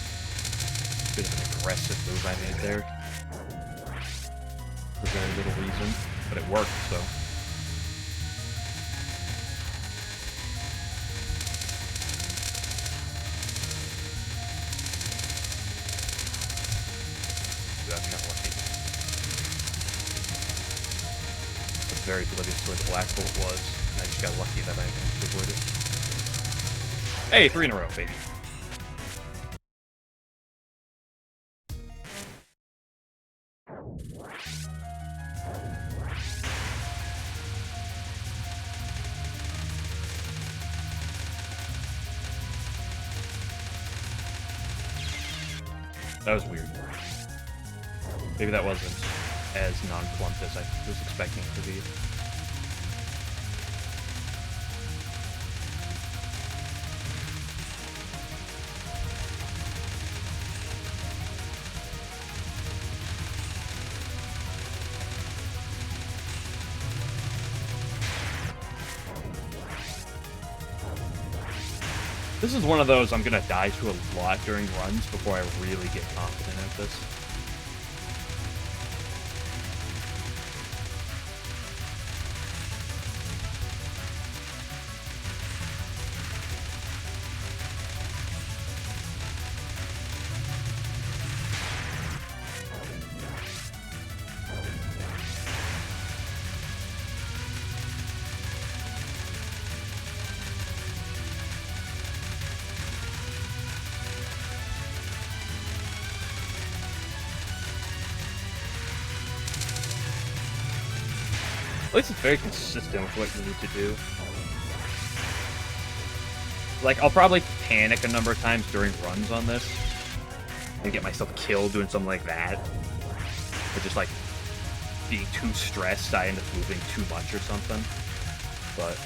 bit of an aggressive move I made there. For very little reason, but it worked, so. Dude, I got lucky. I was very oblivious to where the black bolt was, and I just got lucky that I managed to avoid it. Hey, 3 in a row, baby. That was weird. Maybe that wasn't as non-clumped as I was expecting it to be. This is one of those I'm gonna die to a lot during runs before I really get confident at this. At least it's very consistent with what you need to do. Like, I'll probably panic a number of times during runs on this and get myself killed doing something like that. Or just, like, being too stressed, I end up moving too much or something. But...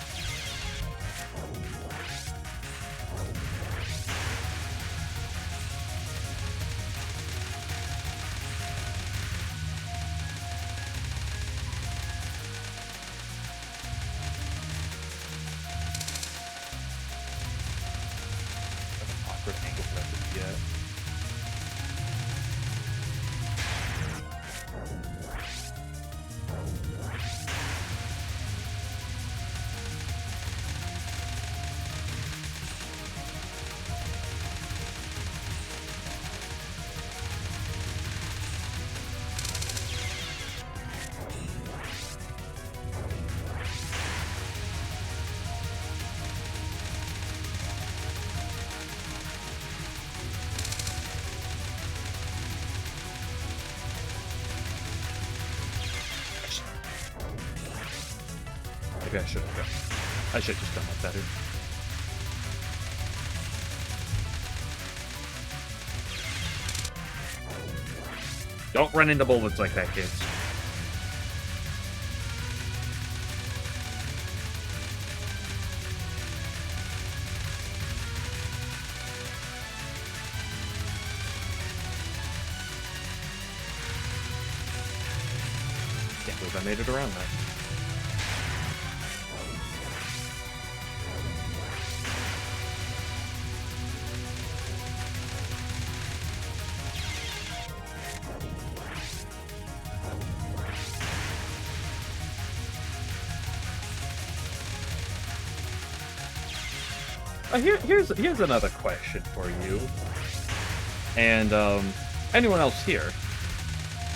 Maybe I should have just done that better. Don't run into bullets like that, kids. Can't believe I made it around that. Here's another question for you, and anyone else here.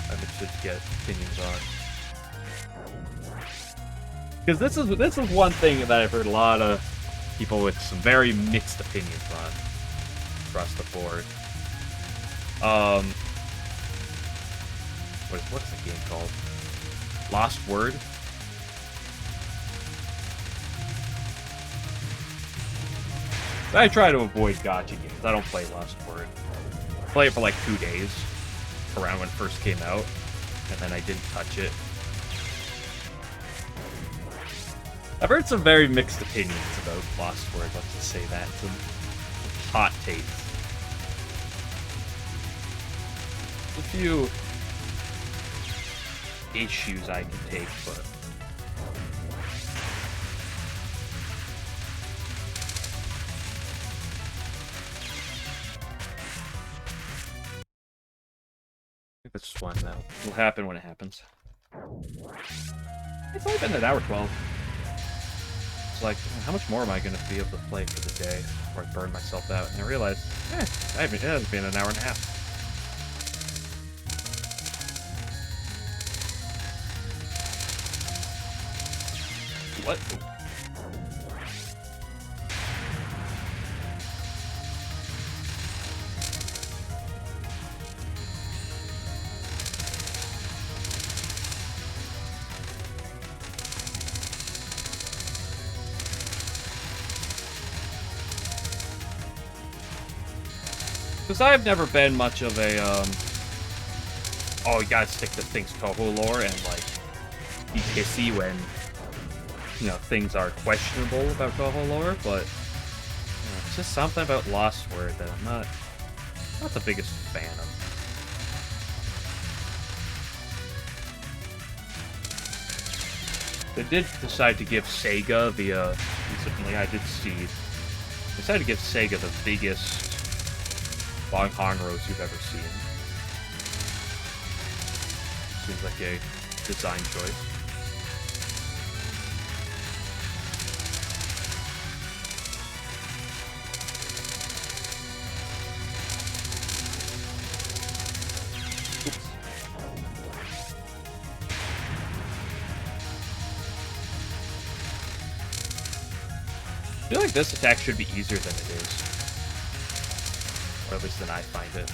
I'm interested to get opinions on, because this is one thing that I've heard a lot of people with some very mixed opinions on across the board. What's the game called? Lost Word. I try to avoid gacha games. I don't play Lost Word. I played it for like 2 days, around when it first came out, and then I didn't touch it. I've heard some very mixed opinions about Lost Word, let's just say that. Some hot takes. A few issues I can take, but... That's just one though. It'll happen when it happens. It's only been an hour 12. It's like, how much more am I going to be able to play for the day before I burn myself out? And I realized, it has been an hour and a half. What? Because I've never been much of a oh, you gotta stick to things Touhou lore and, like, be pissy when, you know, things are questionable about Touhou lore, but it's just something about Lost Word that I'm not the biggest fan of. They did decide to give Sega recently I did see, they decided to give Sega the biggest long Hanros you've ever seen. Seems like a design choice. I feel like this attack should be easier than it is. Or at least than I find it.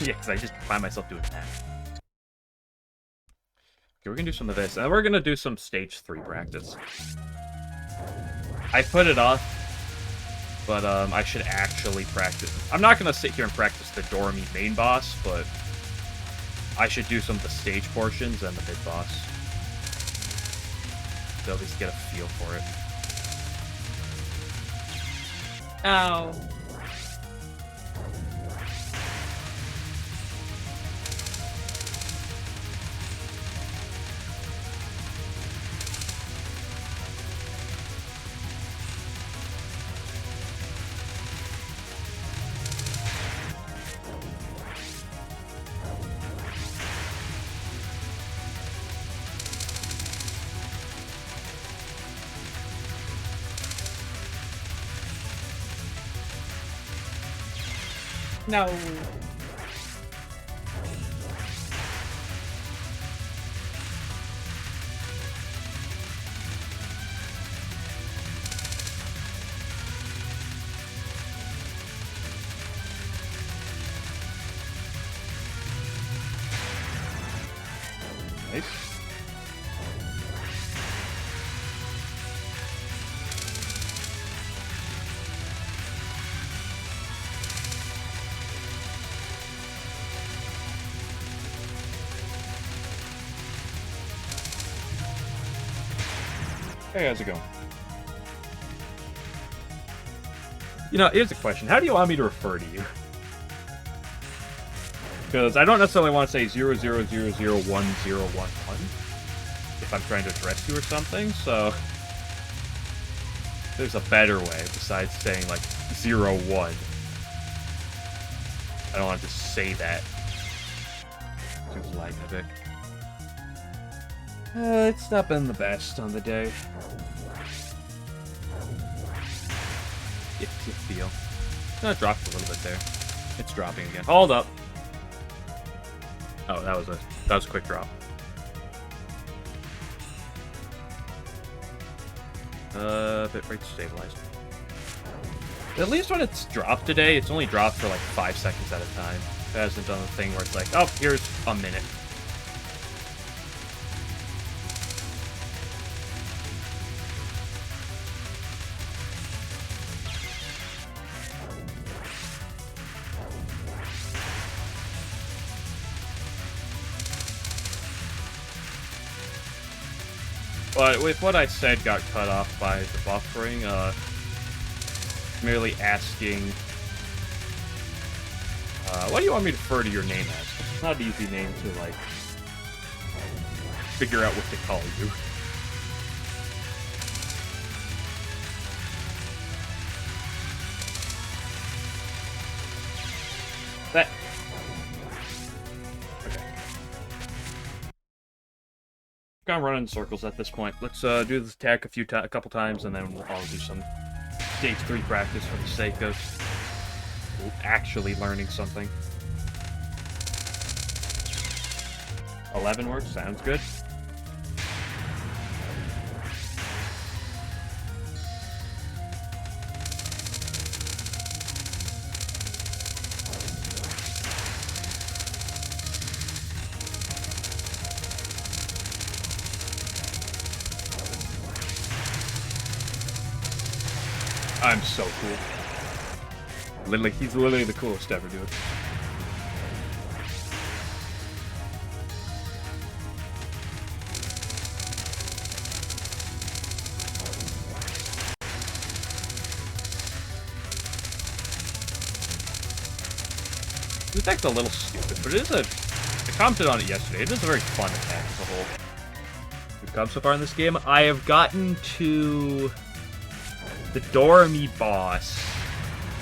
Yeah, because I just find myself doing that. Okay, we're gonna do some of this. And we're gonna do some stage 3 practice. I put it off, but I should actually practice. I'm not gonna sit here and practice the Dormy main boss, but I should do some of the stage portions and the mid-boss. To at least get a feel for it. Ow. No. Nice. Hey, how's it going? You know, here's a question. How do you want me to refer to you? Because I don't necessarily want to say 00001011 if I'm trying to address you or something, so there's a better way besides saying, like, 01. I don't want to just say that. Seems like a bit. It's not been the best on the day. If you feel. No, it dropped a little bit there. It's dropping again. Hold up. Oh, that was a quick drop. Bitrate stabilized. At least when it's dropped today, it's only dropped for like 5 seconds at a time. It hasn't done a thing where it's like, oh, here's a minute. But with what I said got cut off by the buffering, merely asking, what do you want me to refer to your name as? It's not an easy name to, like, figure out what to call you. That... I'm running in circles at this point. Let's do this attack a couple times, and then I'll do some stage 3 practice for the sake of actually learning something. 11 works, sounds good. I'm so cool. Literally, he's literally the coolest ever, dude. This attack's a little stupid, but it is a... I commented on it yesterday. It is a very fun attack as a whole. We've come so far in this game. I have gotten to the Doremi boss,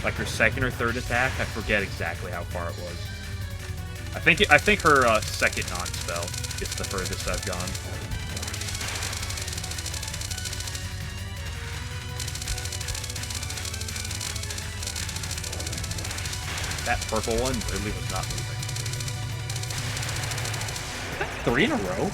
like her second or third attack. I forget exactly how far it was. I think her second non-spell is the furthest I've gone. That purple one really was not moving. Is that 3 in a row?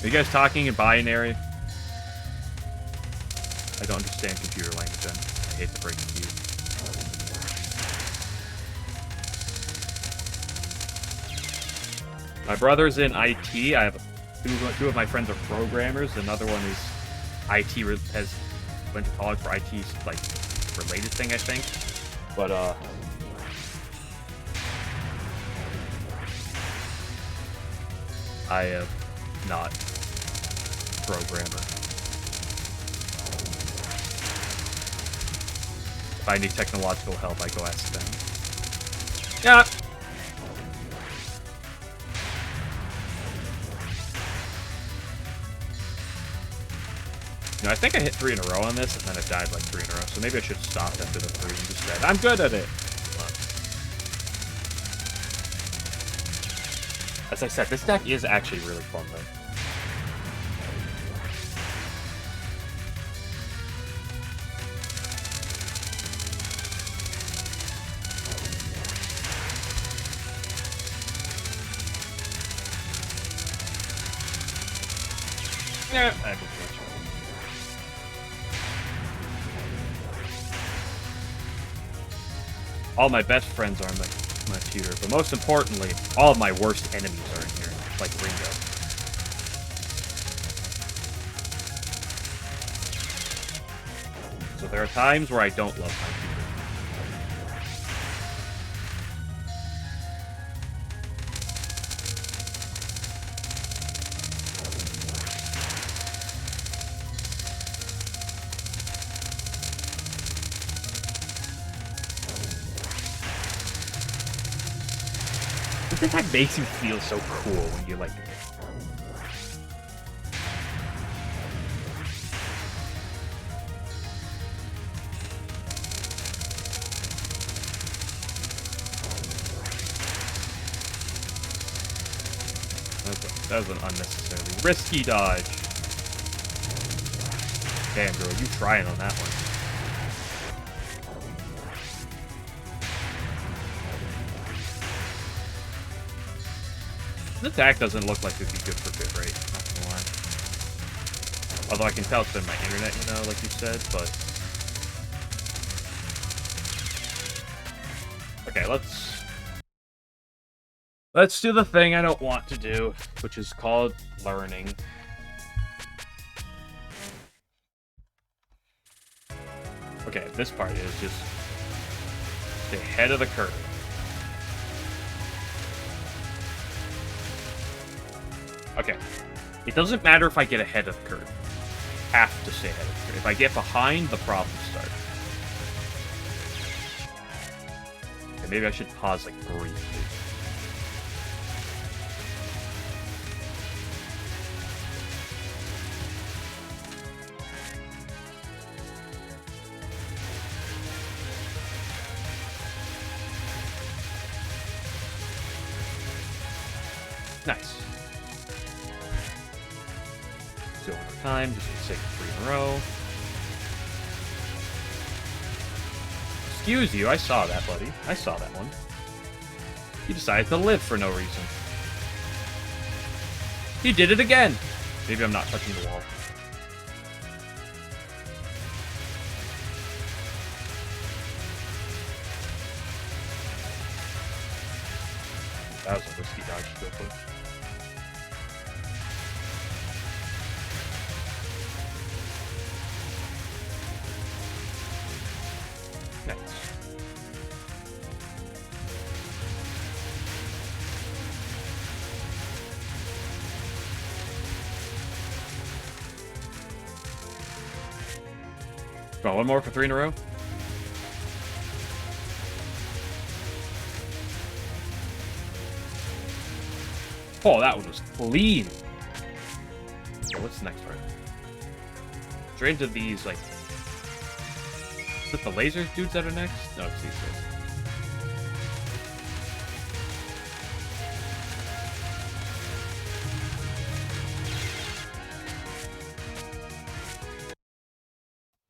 Are you guys talking in binary? I don't understand computer language, then. I hate to break it to you. My brother's in IT. I have two of my friends are programmers. Another one is IT went to college for IT, like, related thing, I think. But, I am not programmer. If I need technological help, I go ask them. Yeah. You know, I think I hit 3 in a row on this, and then I died like 3 in a row. So maybe I should stop after the 3 and just say, I'm good at it. As I said, this deck is actually really fun, though. Yeah, I have all my best friends are my tutor, but most importantly, all of my worst enemies are in here, like Ringo. So there are times where I don't love my tutor. This attack makes you feel so cool when you like it. That was an unnecessarily risky dodge. Damn, girl, you trying on that one. This attack doesn't look like it'd be good for bit rate, not gonna lie. Although I can tell it's been my internet, you know, like you said, but... Okay, let's do the thing I don't want to do, which is called learning. Okay, this part is just stay ahead of the curve. Okay, it doesn't matter if I get ahead of the curve. I have to stay ahead of the curve. If I get behind, the problems start. Okay, maybe I should pause, like, briefly. Nice. Still enough time, just to take 3 in a row. Excuse you, I saw that, buddy. I saw that one. You decided to live for no reason. He did it again! Maybe I'm not touching the wall. That was a risky dodge real quick. Nice. Come on, one more for 3 in a row. Oh, that one was clean. Okay, what's the next part? Straight into these, like... Is it the laser dudes that are next? No, it's these guys.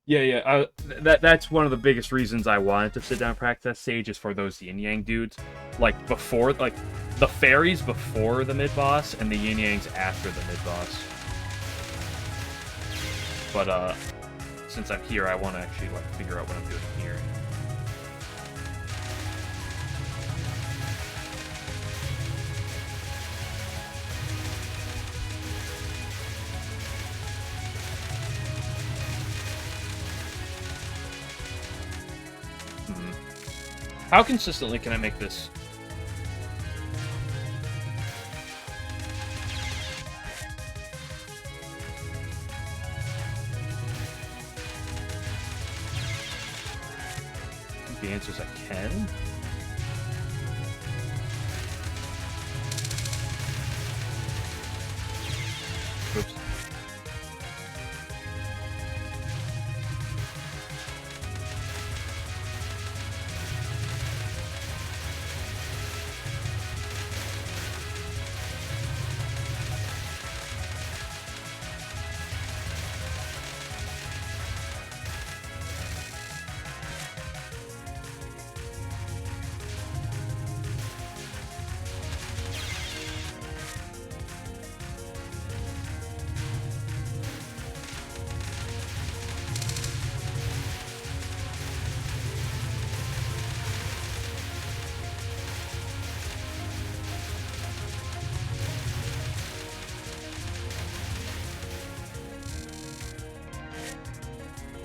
Yeah. That's one of the biggest reasons I wanted to sit down and practice that stage is for those yin yang dudes. Like before, like the fairies before the mid boss and the yin yangs after the mid boss. But since I'm here, I want to actually like figure out what I'm doing here. How consistently can I make this? I think the answer is I can. Oops.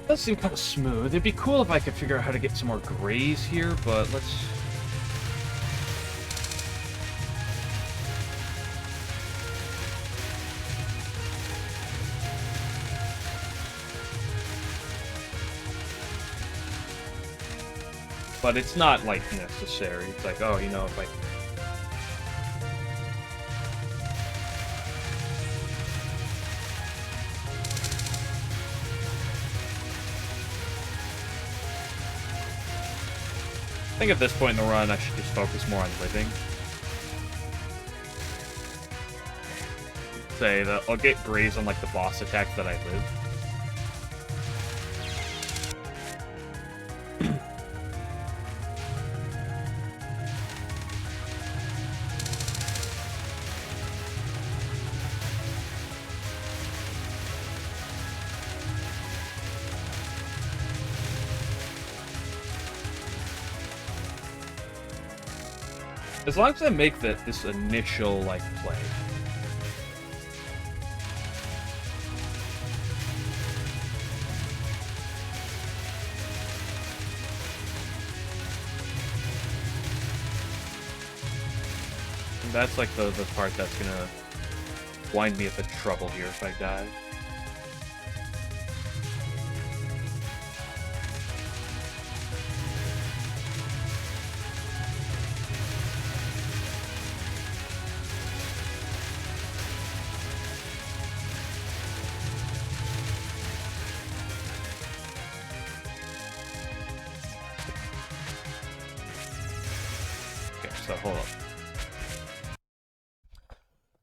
Does seem kind of smooth. It'd be cool if I could figure out how to get some more grays here, but let's... But it's not, like, necessary. It's like, oh, you know, if I... I think at this point in the run, I should just focus more on living. Say that I'll get grays on like the boss attack that I live. As long as I make this initial, like, play. And that's, like, the part that's gonna wind me up in trouble here if I die. So, hold up.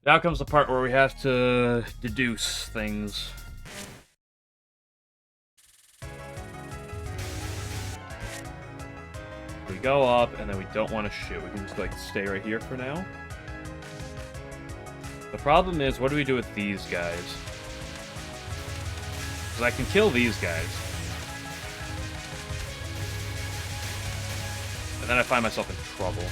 Now comes the part where we have to deduce things. We go up, and then we don't want to shoot. We can just, like, stay right here for now. The problem is, what do we do with these guys? Because I can kill these guys. And then I find myself in trouble.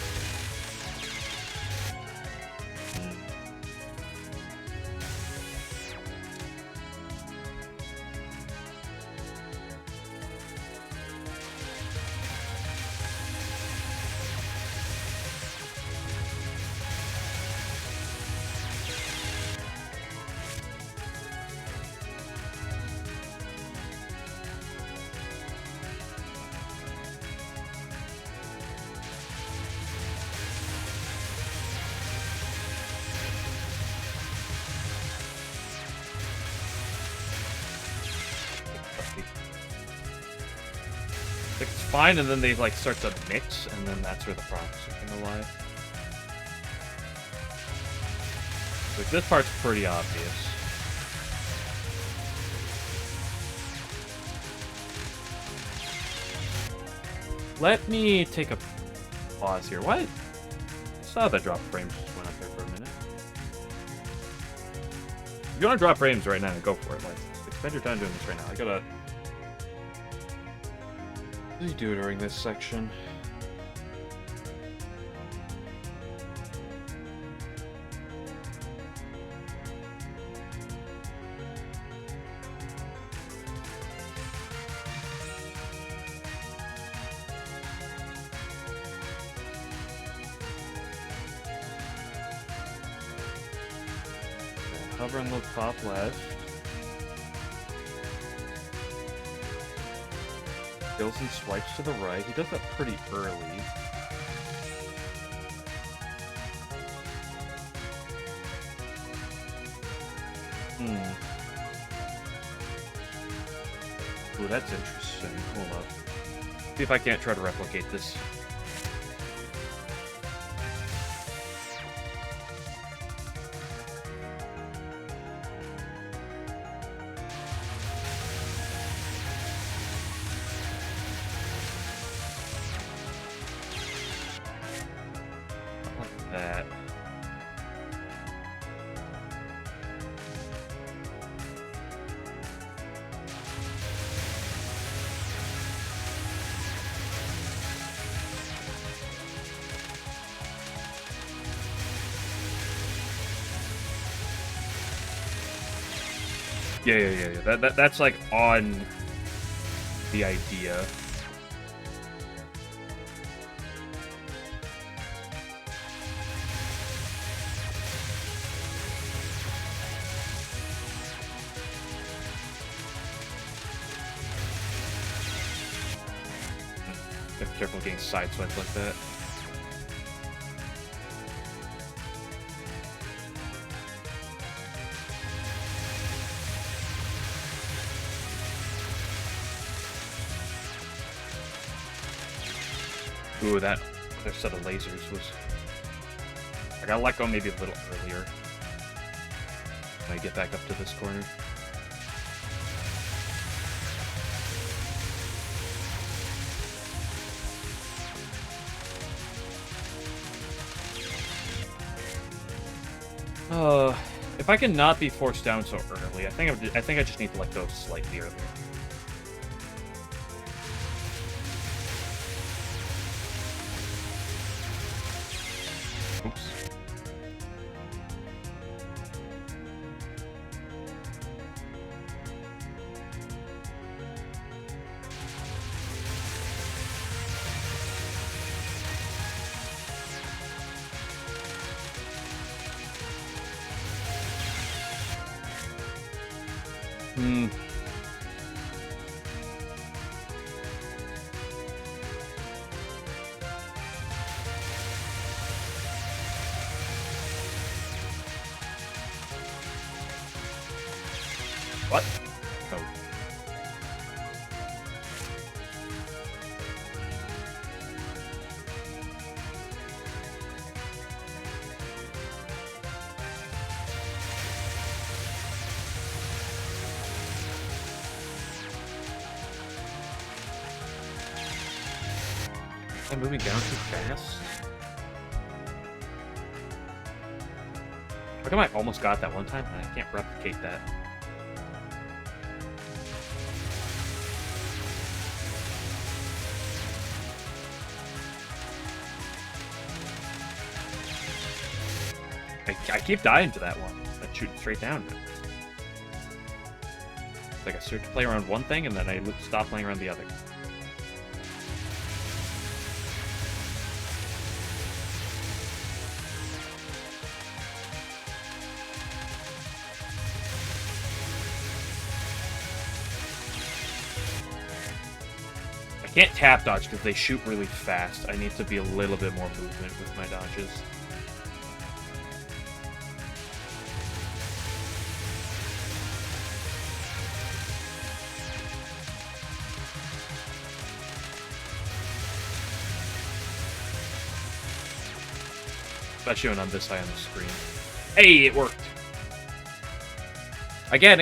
It's fine, and then they like start to mix, and then that's where the problems are gonna lie. Like this part's pretty obvious. Let me take a pause here. What? I saw that drop frames just went up there for a minute. If you want to drop frames right now, go for it. Like, spend your time doing this right now. I gotta. What do you do during this section? Hover on the top left. Kills and swipes to the right. He does that pretty early. Ooh, that's interesting. Hold up. See if I can't try to replicate this. Yeah. That's like on the idea. Be careful getting sideswiped like that. Ooh, that other set of lasers was... I gotta let go maybe a little earlier. When I get back up to this corner. If I can not be forced down so early, I think I just need to let go slightly earlier. Oops. What? Oh. I'm moving down too fast. How come I almost got that one time and I can't replicate that? I keep dying to that one. I'm shooting straight down. It's like I start to play around one thing and then I stop playing around the other. I can't tap dodge because they shoot really fast. I need to be a little bit more movement with my dodges. Especially when I'm this high on the screen. Hey, it worked! Again!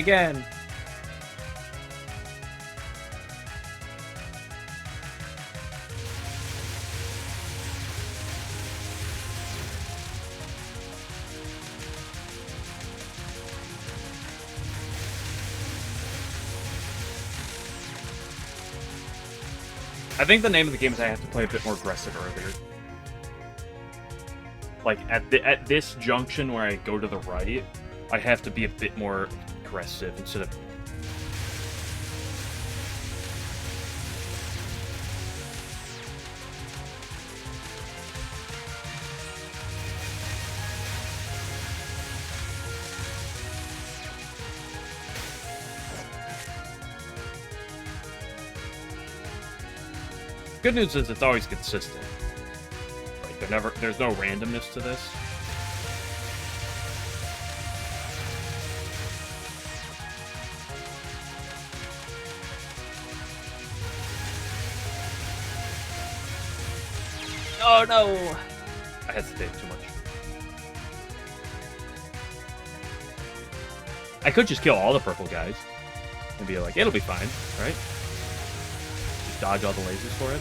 I think the name of the game is I have to play a bit more aggressive earlier. Like, at this junction where I go to the right, I have to be a bit more aggressive instead of... Good news is it's always consistent. Like, there's no randomness to this. Oh no! I hesitated too much. I could just kill all the purple guys and be like, it'll be fine, right? Just dodge all the lasers for it.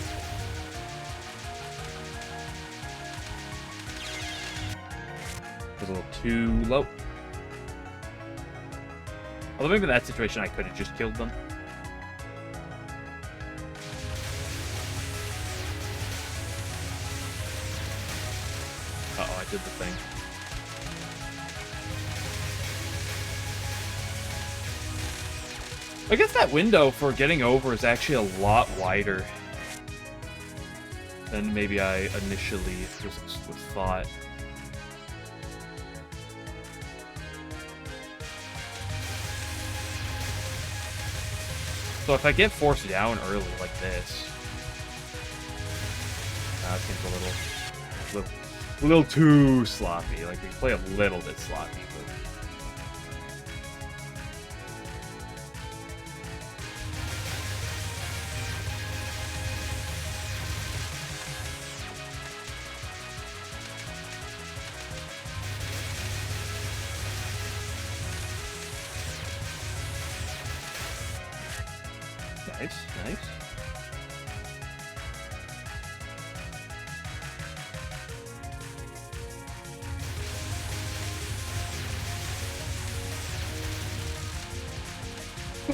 Was a little too low. Although maybe in that situation I could have just killed them. Uh-oh, I did the thing. I guess that window for getting over is actually a lot wider than maybe I initially was thought. So if I get forced down early like this, that seems a little too sloppy. Like, we play a little bit sloppy, but... Nice.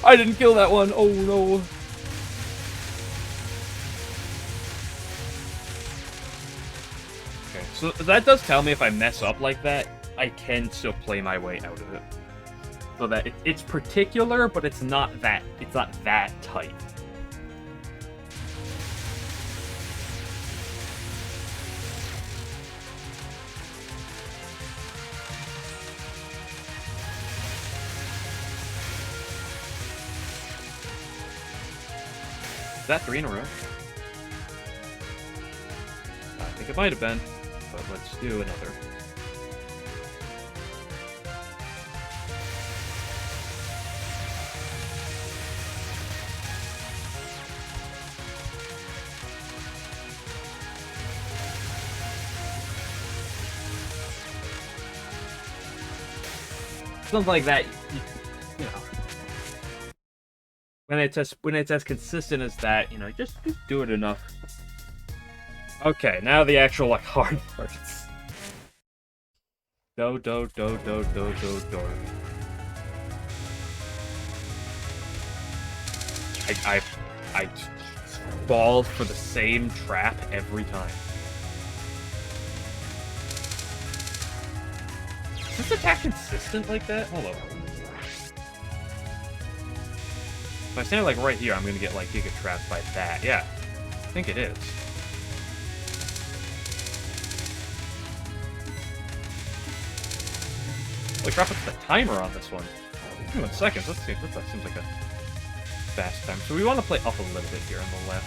I didn't kill that one. Oh no. Okay, so that does tell me if I mess up like that, I can still play my way out of it. So that it's particular, but it's not that tight. Is that 3 in a row? I think it might have been, but let's do another. Something like that, you know. When it's as consistent as that, you know, just do it enough. Okay, now the actual like hard parts. Do, do, do, do, do, do, do. I fall for the same trap every time. Is this attack consistent like that? Hold up. If I stand like right here, I'm gonna get like Giga Trapped by that. Yeah, I think it is. Holy crap, what's the timer on this one? 21 seconds. Let's see. That seems like a fast time. So we want to play up a little bit here on the left.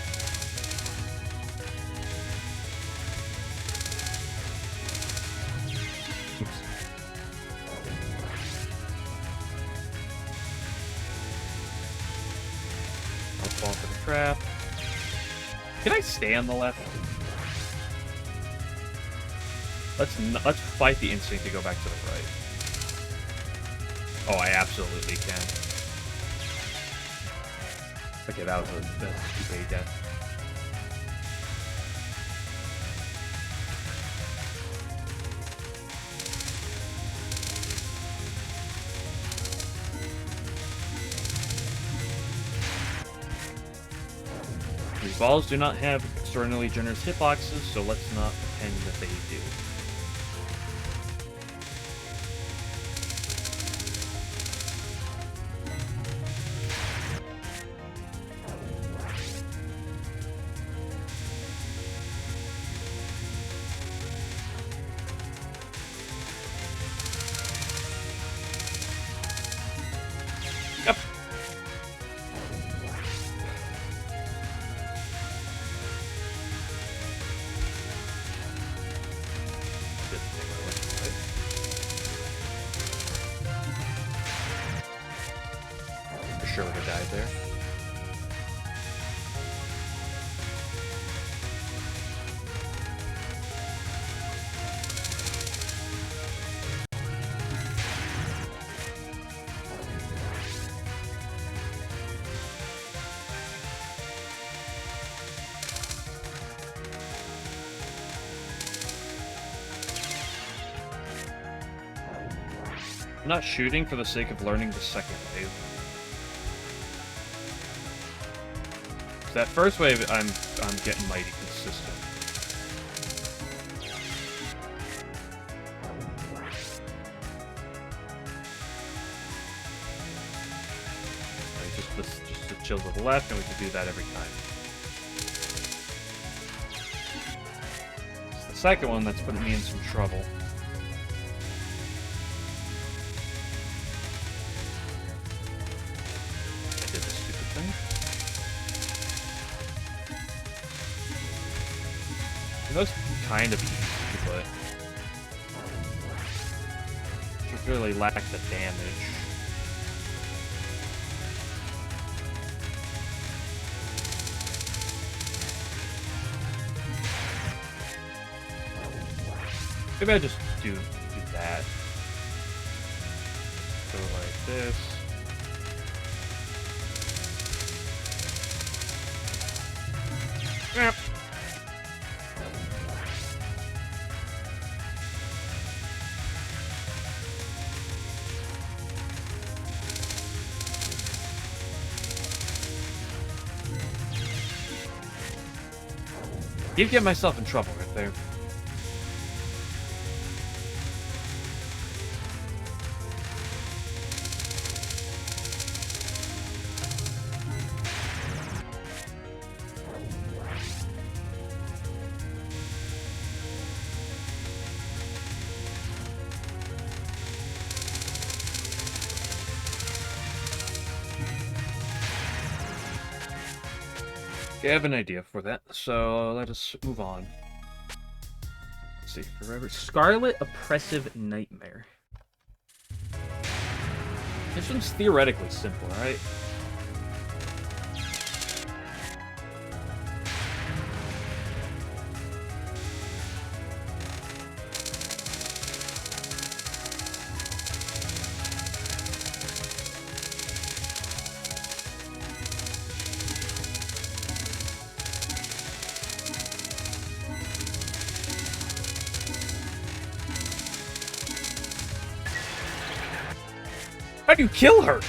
Oops. I'll fall for the trap. Can I stay on the left? Let's fight the instinct to go back to the right. Oh, I absolutely can. Okay, that was a stupid death. These balls do not have extraordinarily generous hitboxes, so let's not pretend that they do. Yep. For sure would have died there. I'm not shooting for the sake of learning the second wave. That first wave, I'm getting mighty consistent. Just to chill to the left, and we can do that every time. It's the second one that's putting me in some trouble. Those kind of easy, but just really lack the damage. Maybe I just do that. So like this. Yep. You'd get myself in trouble right there. Okay, I have an idea for that, so let us move on. Let's see, forever. Scarlet Oppressive Nightmare. This one's theoretically simple, right? How do you kill her?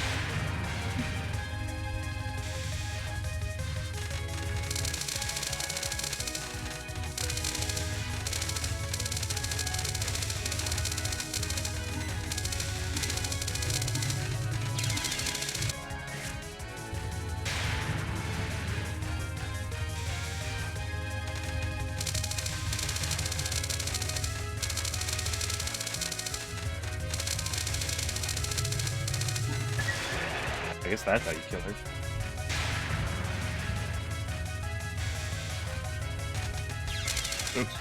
I guess that's how you kill her. Oops.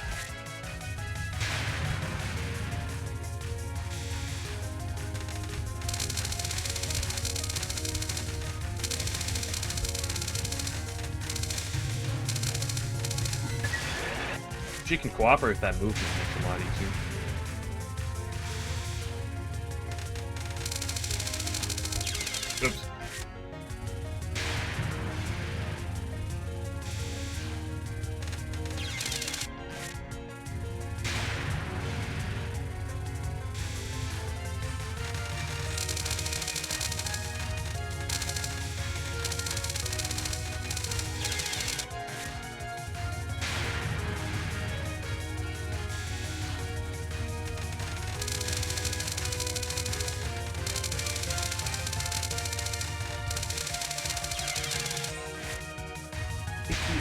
She can cooperate with that movement, makes it a lot easier. Oops.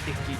Icky.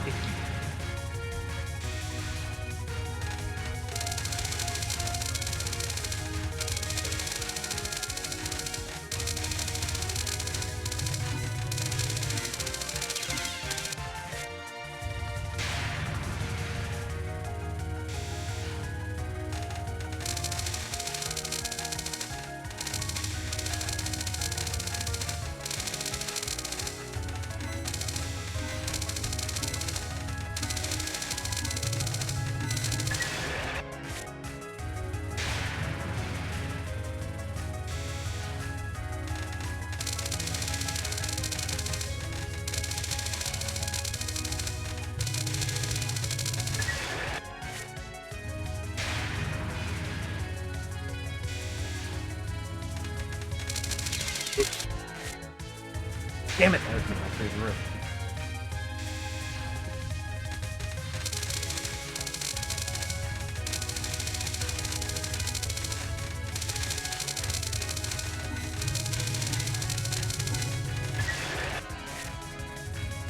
Oops. Damn it! That was my favorite riff.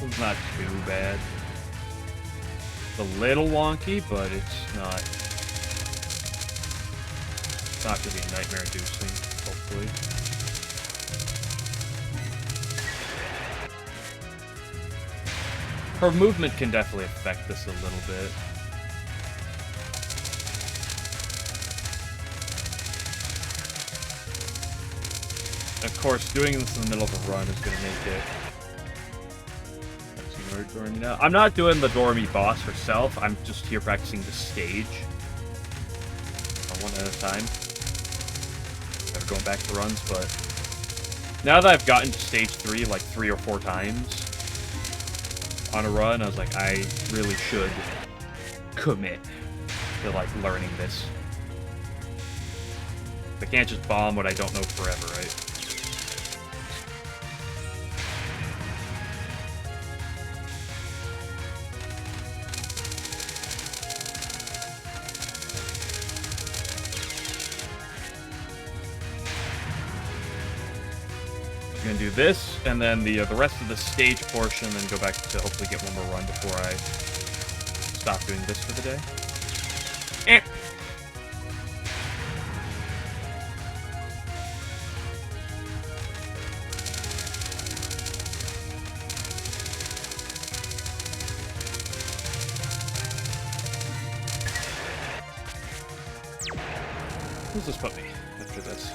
It's not too bad. It's a little wonky, but it's not going to be nightmare-inducing, hopefully. Her movement can definitely affect this a little bit. Of course, doing this in the middle of a run is going to make it... I'm not doing the Dormy boss herself, I'm just here practicing the stage. One at a time. Never going back to runs, but... Now that I've gotten to stage 3 like 3 or 4 times on a run, I was like, I really should commit to like learning this. I can't just bomb what I don't know forever, right? I'm gonna do this, and then the rest of the stage portion, and then go back to hopefully get one more run before I stop doing this for the day. Eh. Where's this put me after this?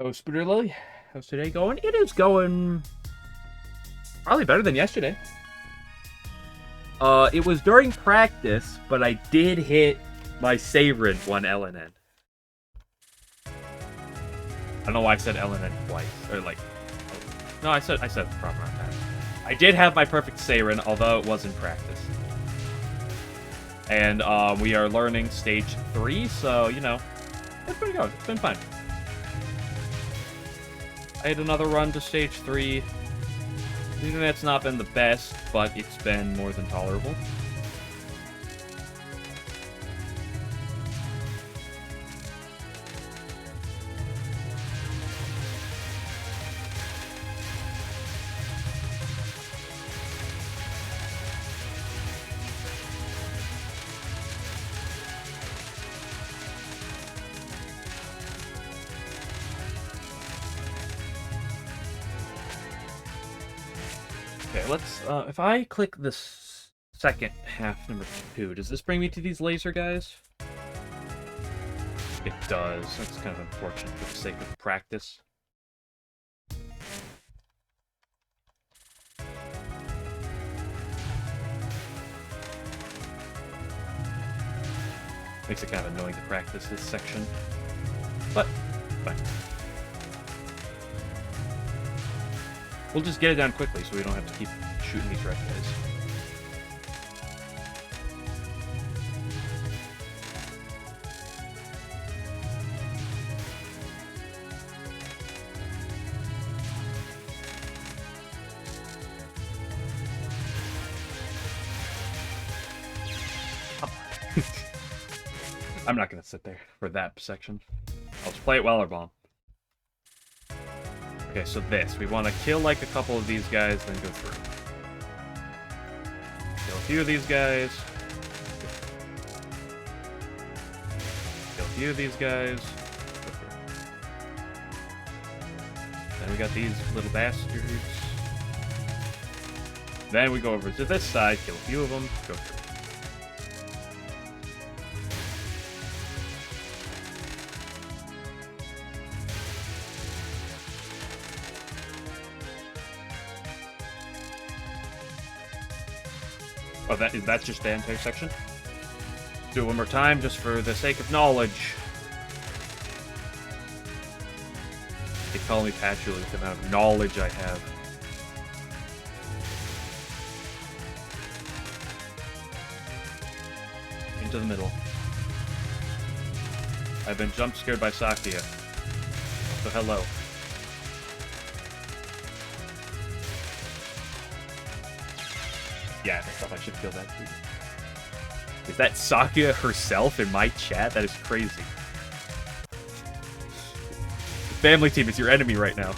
Oh, Spooner Lily, how's today going? It is going probably better than yesterday. It was during practice, but I did hit my Seirin one LNN. I don't know why I said LNN twice, or like, no, I said the proper amount of time. I did have my perfect Seirin, although it was in practice. And we are learning stage 3, so you know, it's pretty good. It's been fun. I had another run to stage 3. The internet's not been the best, but it's been more than tolerable. Okay, let's, if I click this second half, number 2, does this bring me to these laser guys? It does. That's kind of unfortunate for the sake of practice. Makes it kind of annoying to practice this section. But, fine. We'll just get it down quickly so we don't have to keep shooting these red guys. I'm not going to sit there for that section. I'll just play it well or bomb. Okay, so this. We want to kill, like, a couple of these guys, then go through. Kill a few of these guys. Kill a few of these guys. Go through. Then we got these little bastards. Then we go over to this side, kill a few of them, go through. Oh, is that just the entire section? Do it one more time, just for the sake of knowledge. They call me Patchouli with the amount of knowledge I have. Into the middle. I've been jump scared by Sakia. So hello. Yeah, I thought I should feel that too. Is that Sakia herself in my chat? That is crazy. The family team is your enemy right now.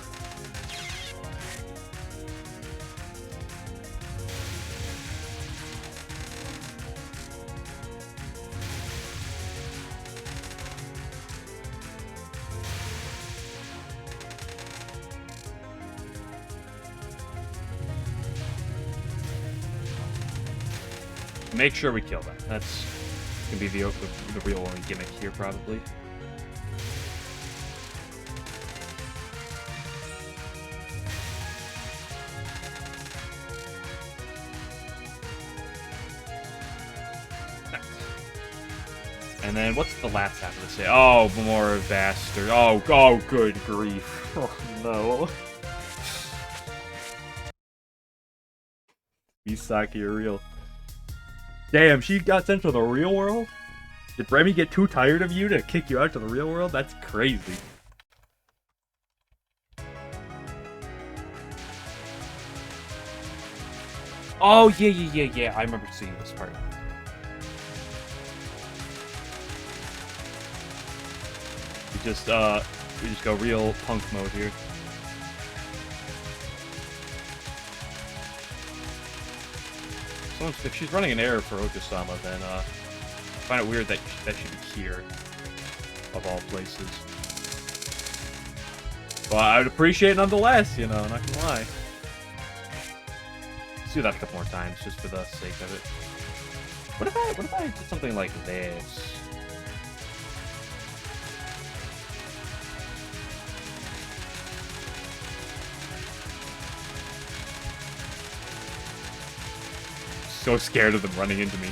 Make sure we kill them. That's gonna be the real only gimmick here, probably. And then what's the last half of this day? Oh, more bastard. Oh, good grief. Oh, no. Misaki are real. Damn, she got sent to the real world? Did Remy get too tired of you to kick you out to the real world? That's crazy. Oh, yeah. I remember seeing this part. We just go real punk mode here. If she's running an error for Okasama, then I find it weird that that should be here, of all places. But I would appreciate it nonetheless, you know, not gonna lie. Let's do that a couple more times, just for the sake of it. What if I did something like this? so scared of them running into me.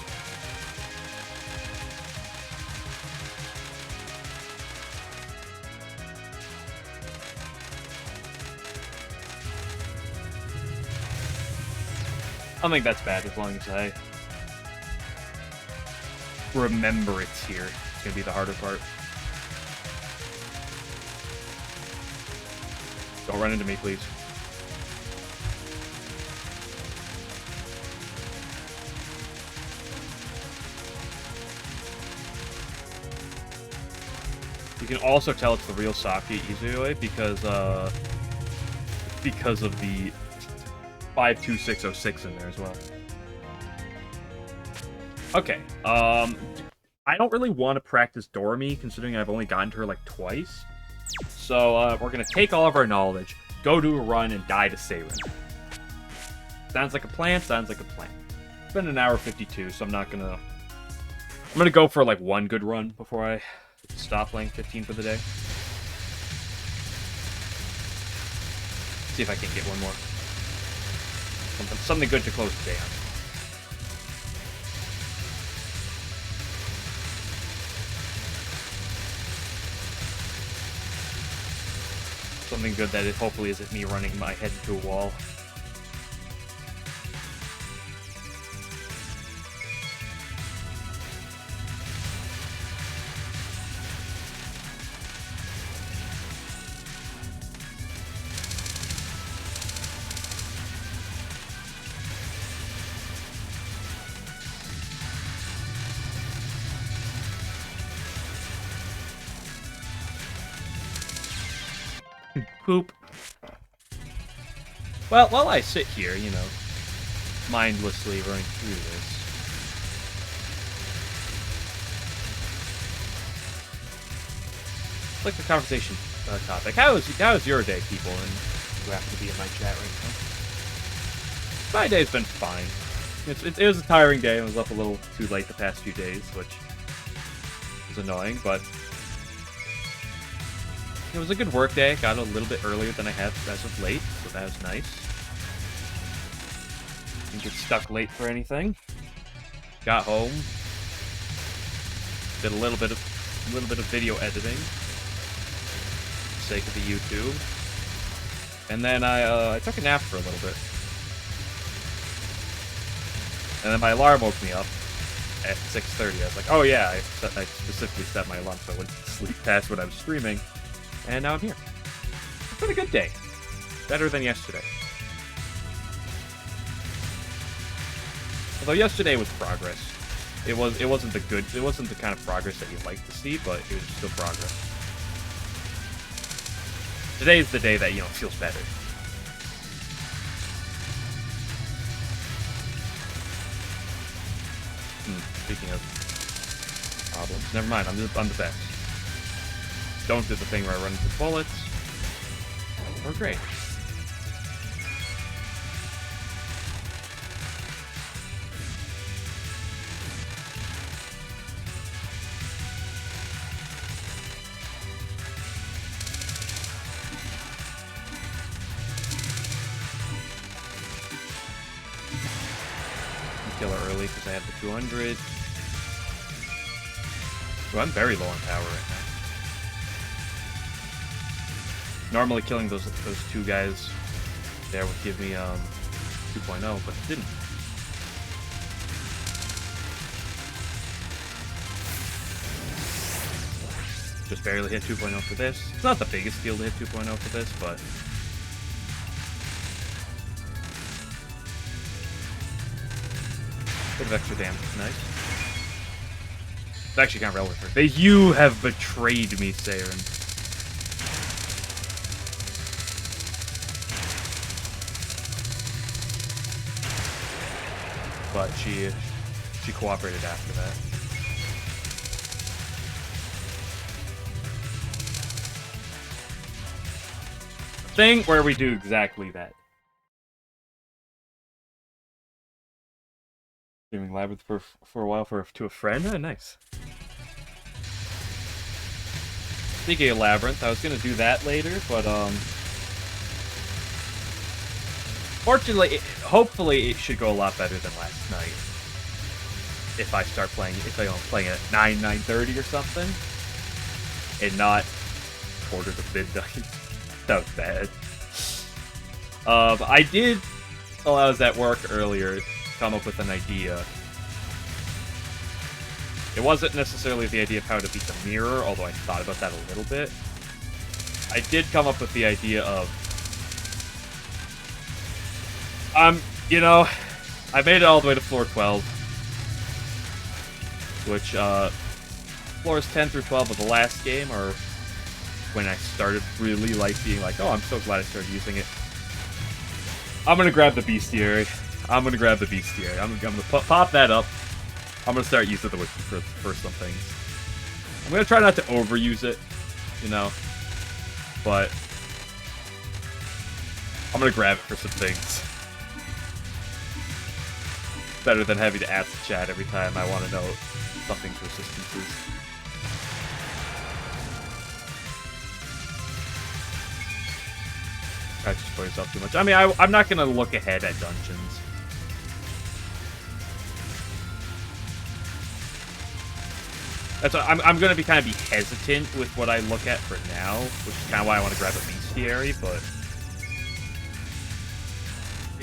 I don't think that's bad as long as I remember it's here. It's gonna be the harder part. Don't run into me, please. You can also tell it's the real Saki easily because of the 52606 in there as well. Okay, I don't really want to practice Doremi, considering I've only gotten to her like twice. So, we're gonna take all of our knowledge, go do a run, and die to Seiren. Sounds like a plan, sounds like a plan. It's been an hour 52, so I'm gonna go for like one good run before I stop playing 15 for the day. See if I can get one more. Something good to close the day on. Something good that it hopefully isn't me running my head into a wall. Poop. Well, while I sit here, you know, mindlessly running through this. Like the conversation topic. How was your day, people, and who happen to be in my chat right now? My day's been fine. It was a tiring day. I was up a little too late the past few days, which was annoying, but it was a good work day. Got a little bit earlier than I have as of late, so that was nice. Didn't get stuck late for anything. Got home. Did a little bit of video editing for the sake of the YouTube. And then I took a nap for a little bit. And then my alarm woke me up at 6:30. I was like, oh yeah, I specifically set my alarm so I wouldn't sleep past what I was streaming. And now I'm here. It's been a good day. Better than yesterday. Although yesterday was progress. It wasn't the kind of progress that you'd like to see, but it was still progress. Today's the day that, you know, feels better. Speaking of problems, never mind. I'm the best. Don't do the thing where I run into bullets. We're great. Kill her early because I have the 200. Well, I'm very low on power right now. Normally killing those two guys there would give me 2.0, but it didn't. Just barely hit 2.0 for this. It's not the biggest deal to hit 2.0 for this, but bit of extra damage, nice. It's actually kind of relevant for it. You have betrayed me, Seiren. But she cooperated after that. Thing where we do exactly that. Streaming Labyrinth for a while to a friend? Oh, nice. Speaking of Labyrinth, I was gonna do that later, but Fortunately, hopefully it should go a lot better than last night. If I start playing, if I'm playing at 9:30 or something, and not quarter to midnight. That was bad. I did, while I was at work earlier, come up with an idea. It wasn't necessarily the idea of how to beat the mirror, although I thought about that a little bit. I did come up with the idea of, you know, I made it all the way to floor 12, which, floors 10 through 12 of the last game, or when I started really, like, being like, oh, I'm so glad I started using it. I'm gonna grab the bestiary. I'm gonna pop that up. I'm gonna start using the wiki for some things. I'm gonna try not to overuse it, you know, but I'm gonna grab it for some things. Better than having to ask the chat every time I want to know something's resistances. I just play yourself too much. I mean, I'm not gonna look ahead at dungeons. That's what, I'm gonna be kind of hesitant with what I look at for now, which is kind of why I want to grab a bestiary. But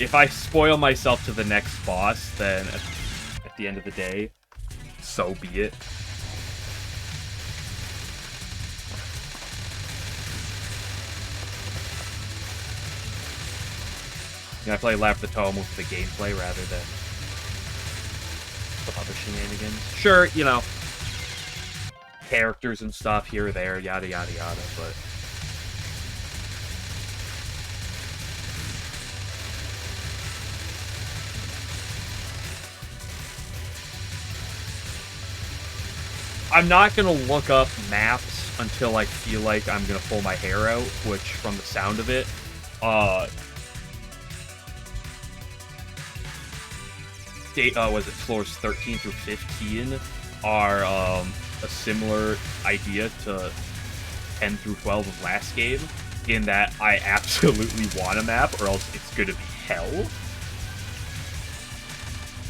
if I spoil myself to the next boss, then at the end of the day, so be it. I play Lab the Touhou with the gameplay rather than some other shenanigans. Sure, you know, characters and stuff here or there, yada yada yada, but I'm not gonna look up maps until I feel like I'm gonna pull my hair out, which, from the sound of it, was it floors 13 through 15 are a similar idea to 10 through 12 of last game, in that I absolutely want a map or else it's gonna be hell.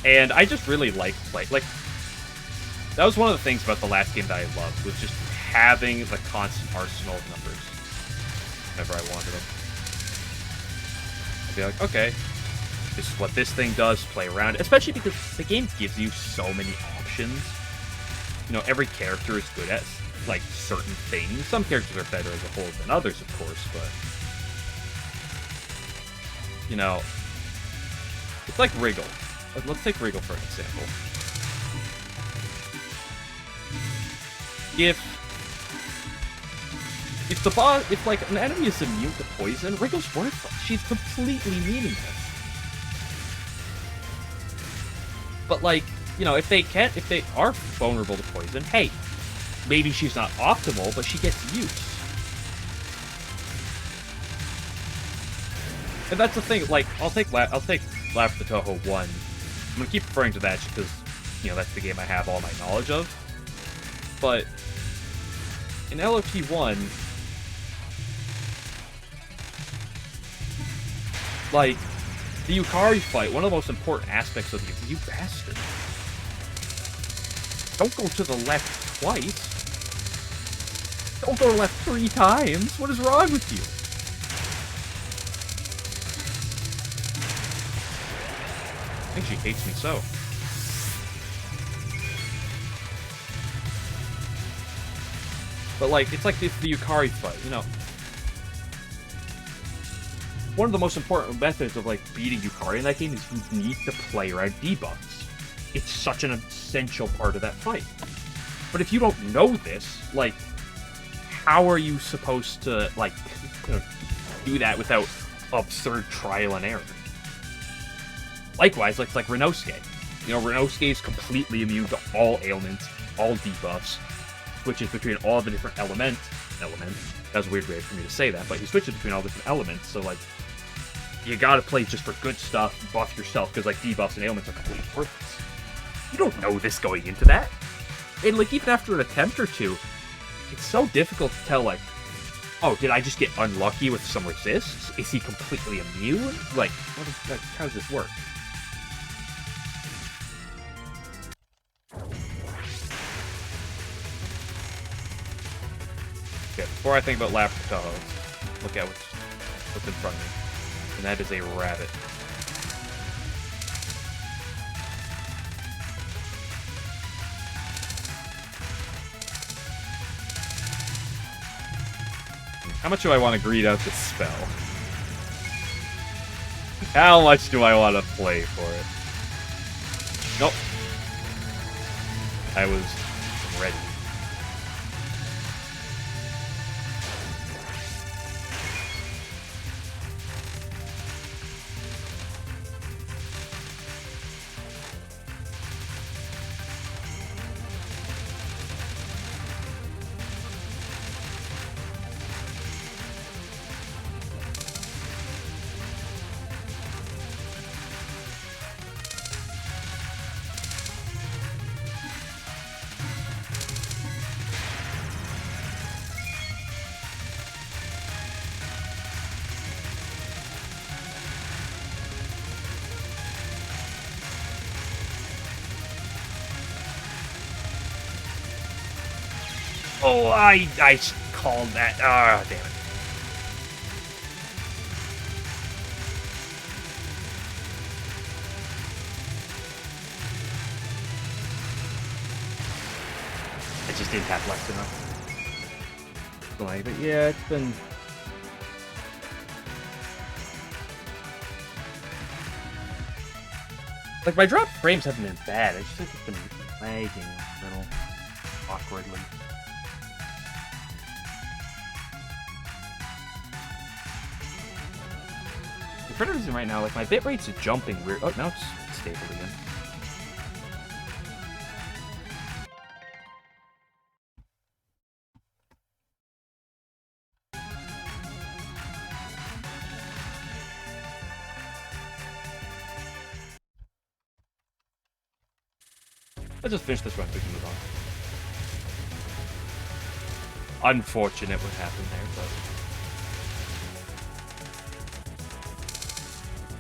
And I just really like that was one of the things about the last game that I loved, was just having the constant arsenal of numbers whenever I wanted them. I'd be like, okay, this is what this thing does, play around, especially because the game gives you so many options. You know, every character is good at, like, certain things. Some characters are better as a whole than others, of course, but, you know, it's like Wriggle. Let's take Wriggle for an example. If the boss, if, like, an enemy is immune to poison, Wriggle's worthless. She's completely meaningless. But, like, you know, if they are vulnerable to poison, hey, maybe she's not optimal, but she gets use. And that's the thing, like, I'll take Lab the Touhou 1. I'm gonna keep referring to that just because, you know, that's the game I have all my knowledge of. But in LOT 1, like, the Yukari fight, one of the most important aspects of you bastard. Don't go to the left twice. Don't go left 3 times. What is wrong with you? I think she hates me so. But, like, it's like the Yukari fight, you know. One of the most important methods of, like, beating Yukari in that game is you need to play around debuffs. It's such an essential part of that fight. But if you don't know this, like, how are you supposed to, like, you know, do that without absurd trial and error? Likewise, like Renosuke. You know, Renosuke is completely immune to all ailments, all debuffs, switches between all the different elements. That was a weird way for me to say that, but he switches between all different elements, so, like, you gotta play just for good stuff, buff yourself, because, like, debuffs and ailments are completely worthless. You don't know this going into that. And, like, even after an attempt or two, it's so difficult to tell, like, Oh, did I just get unlucky with some resists? Is he completely immune? Like, how does this work? Okay, before I think about Lab for Touhou, look at what's in front of me. And that is a rabbit. How much do I want to greed out this spell? How much do I want to play for it? Nope. I was ready. Oh, I called that. Ah, damn it. I just didn't have left enough. But yeah, it's been... Like, my drop frames haven't been bad. I just think it's been lagging a little awkwardly. For some reason right now, like, my bit rate's jumping weird. Oh, now it's stable again. Let's just finish this run so we can move on. Unfortunate what happened there, but...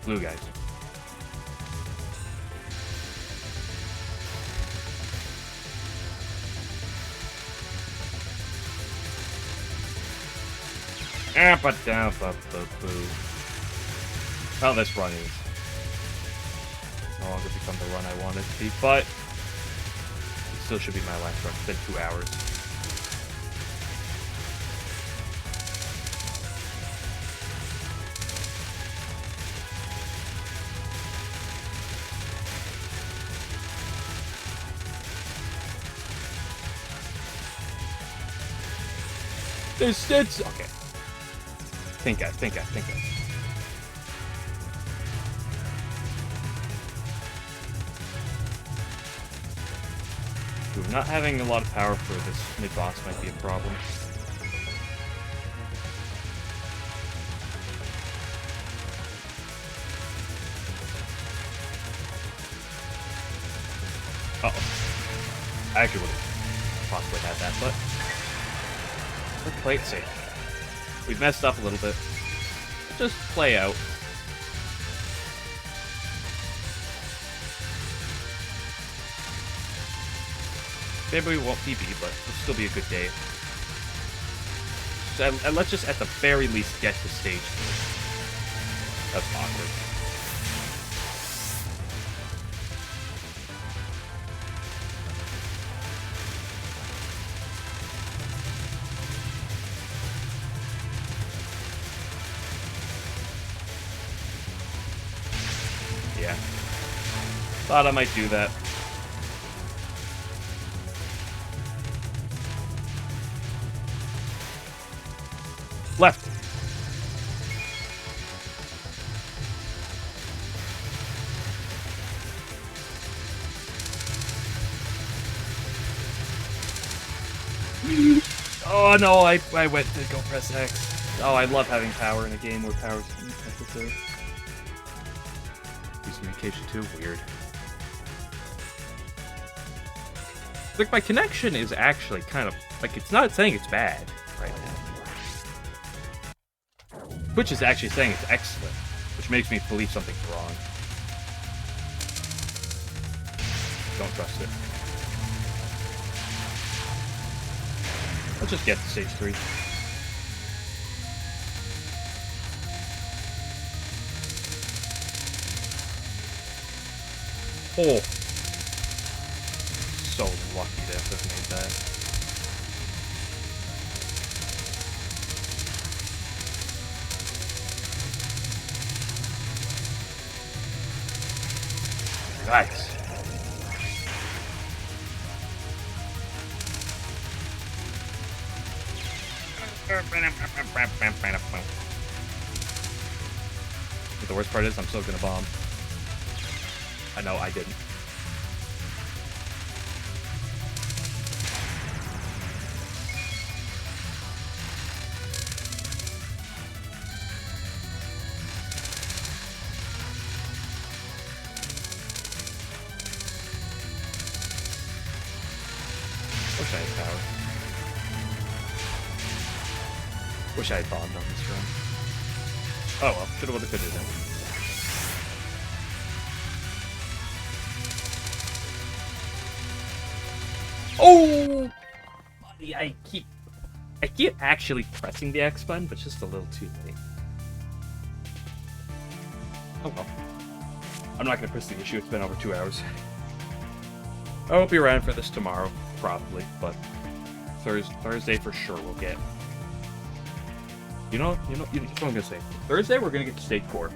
Blue guys. Well, this run is no longer become the run I wanted it to be, but it still should be my last run. It's been 2 hours. It's okay. Think it. Ooh, not having a lot of power for this mid-boss might be a problem. Uh-oh. I actually would have possibly had that, but... let's play it safe. We've messed up a little bit. Just play out. Maybe we won't PB, but it'll still be a good day. So, and let's just at the very least get to stage 3. That's awkward. Yeah. Thought I might do that. Left. Oh no, I went to go press X. Oh, I love having power in a game where power is necessary. Use communication too? Weird. Like, my connection is actually kind of... like, it's not saying it's bad right now. Twitch is actually saying it's excellent, which makes me believe something's wrong. Don't trust it. Let's just get to stage 3. Oh. So lucky to have made that. Nice. The worst part is I'm still gonna bomb. I know I didn't. Wish I had power. Wish I had bombed on this run. Oh well, shoulda, woulda, coulda done. Oh! I keep actually pressing the X button, but just a little too late. Oh well. I'm not gonna press the issue, it's been over 2 hours. I won't be around for this tomorrow, probably, but Thursday for sure we'll get. You know what I'm gonna say. Thursday we're gonna get to stage 4.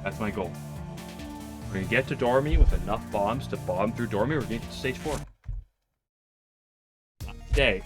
That's my goal. We're gonna get to Dormy with enough bombs to bomb through Dormy. We're gonna get to stage 4. Not today.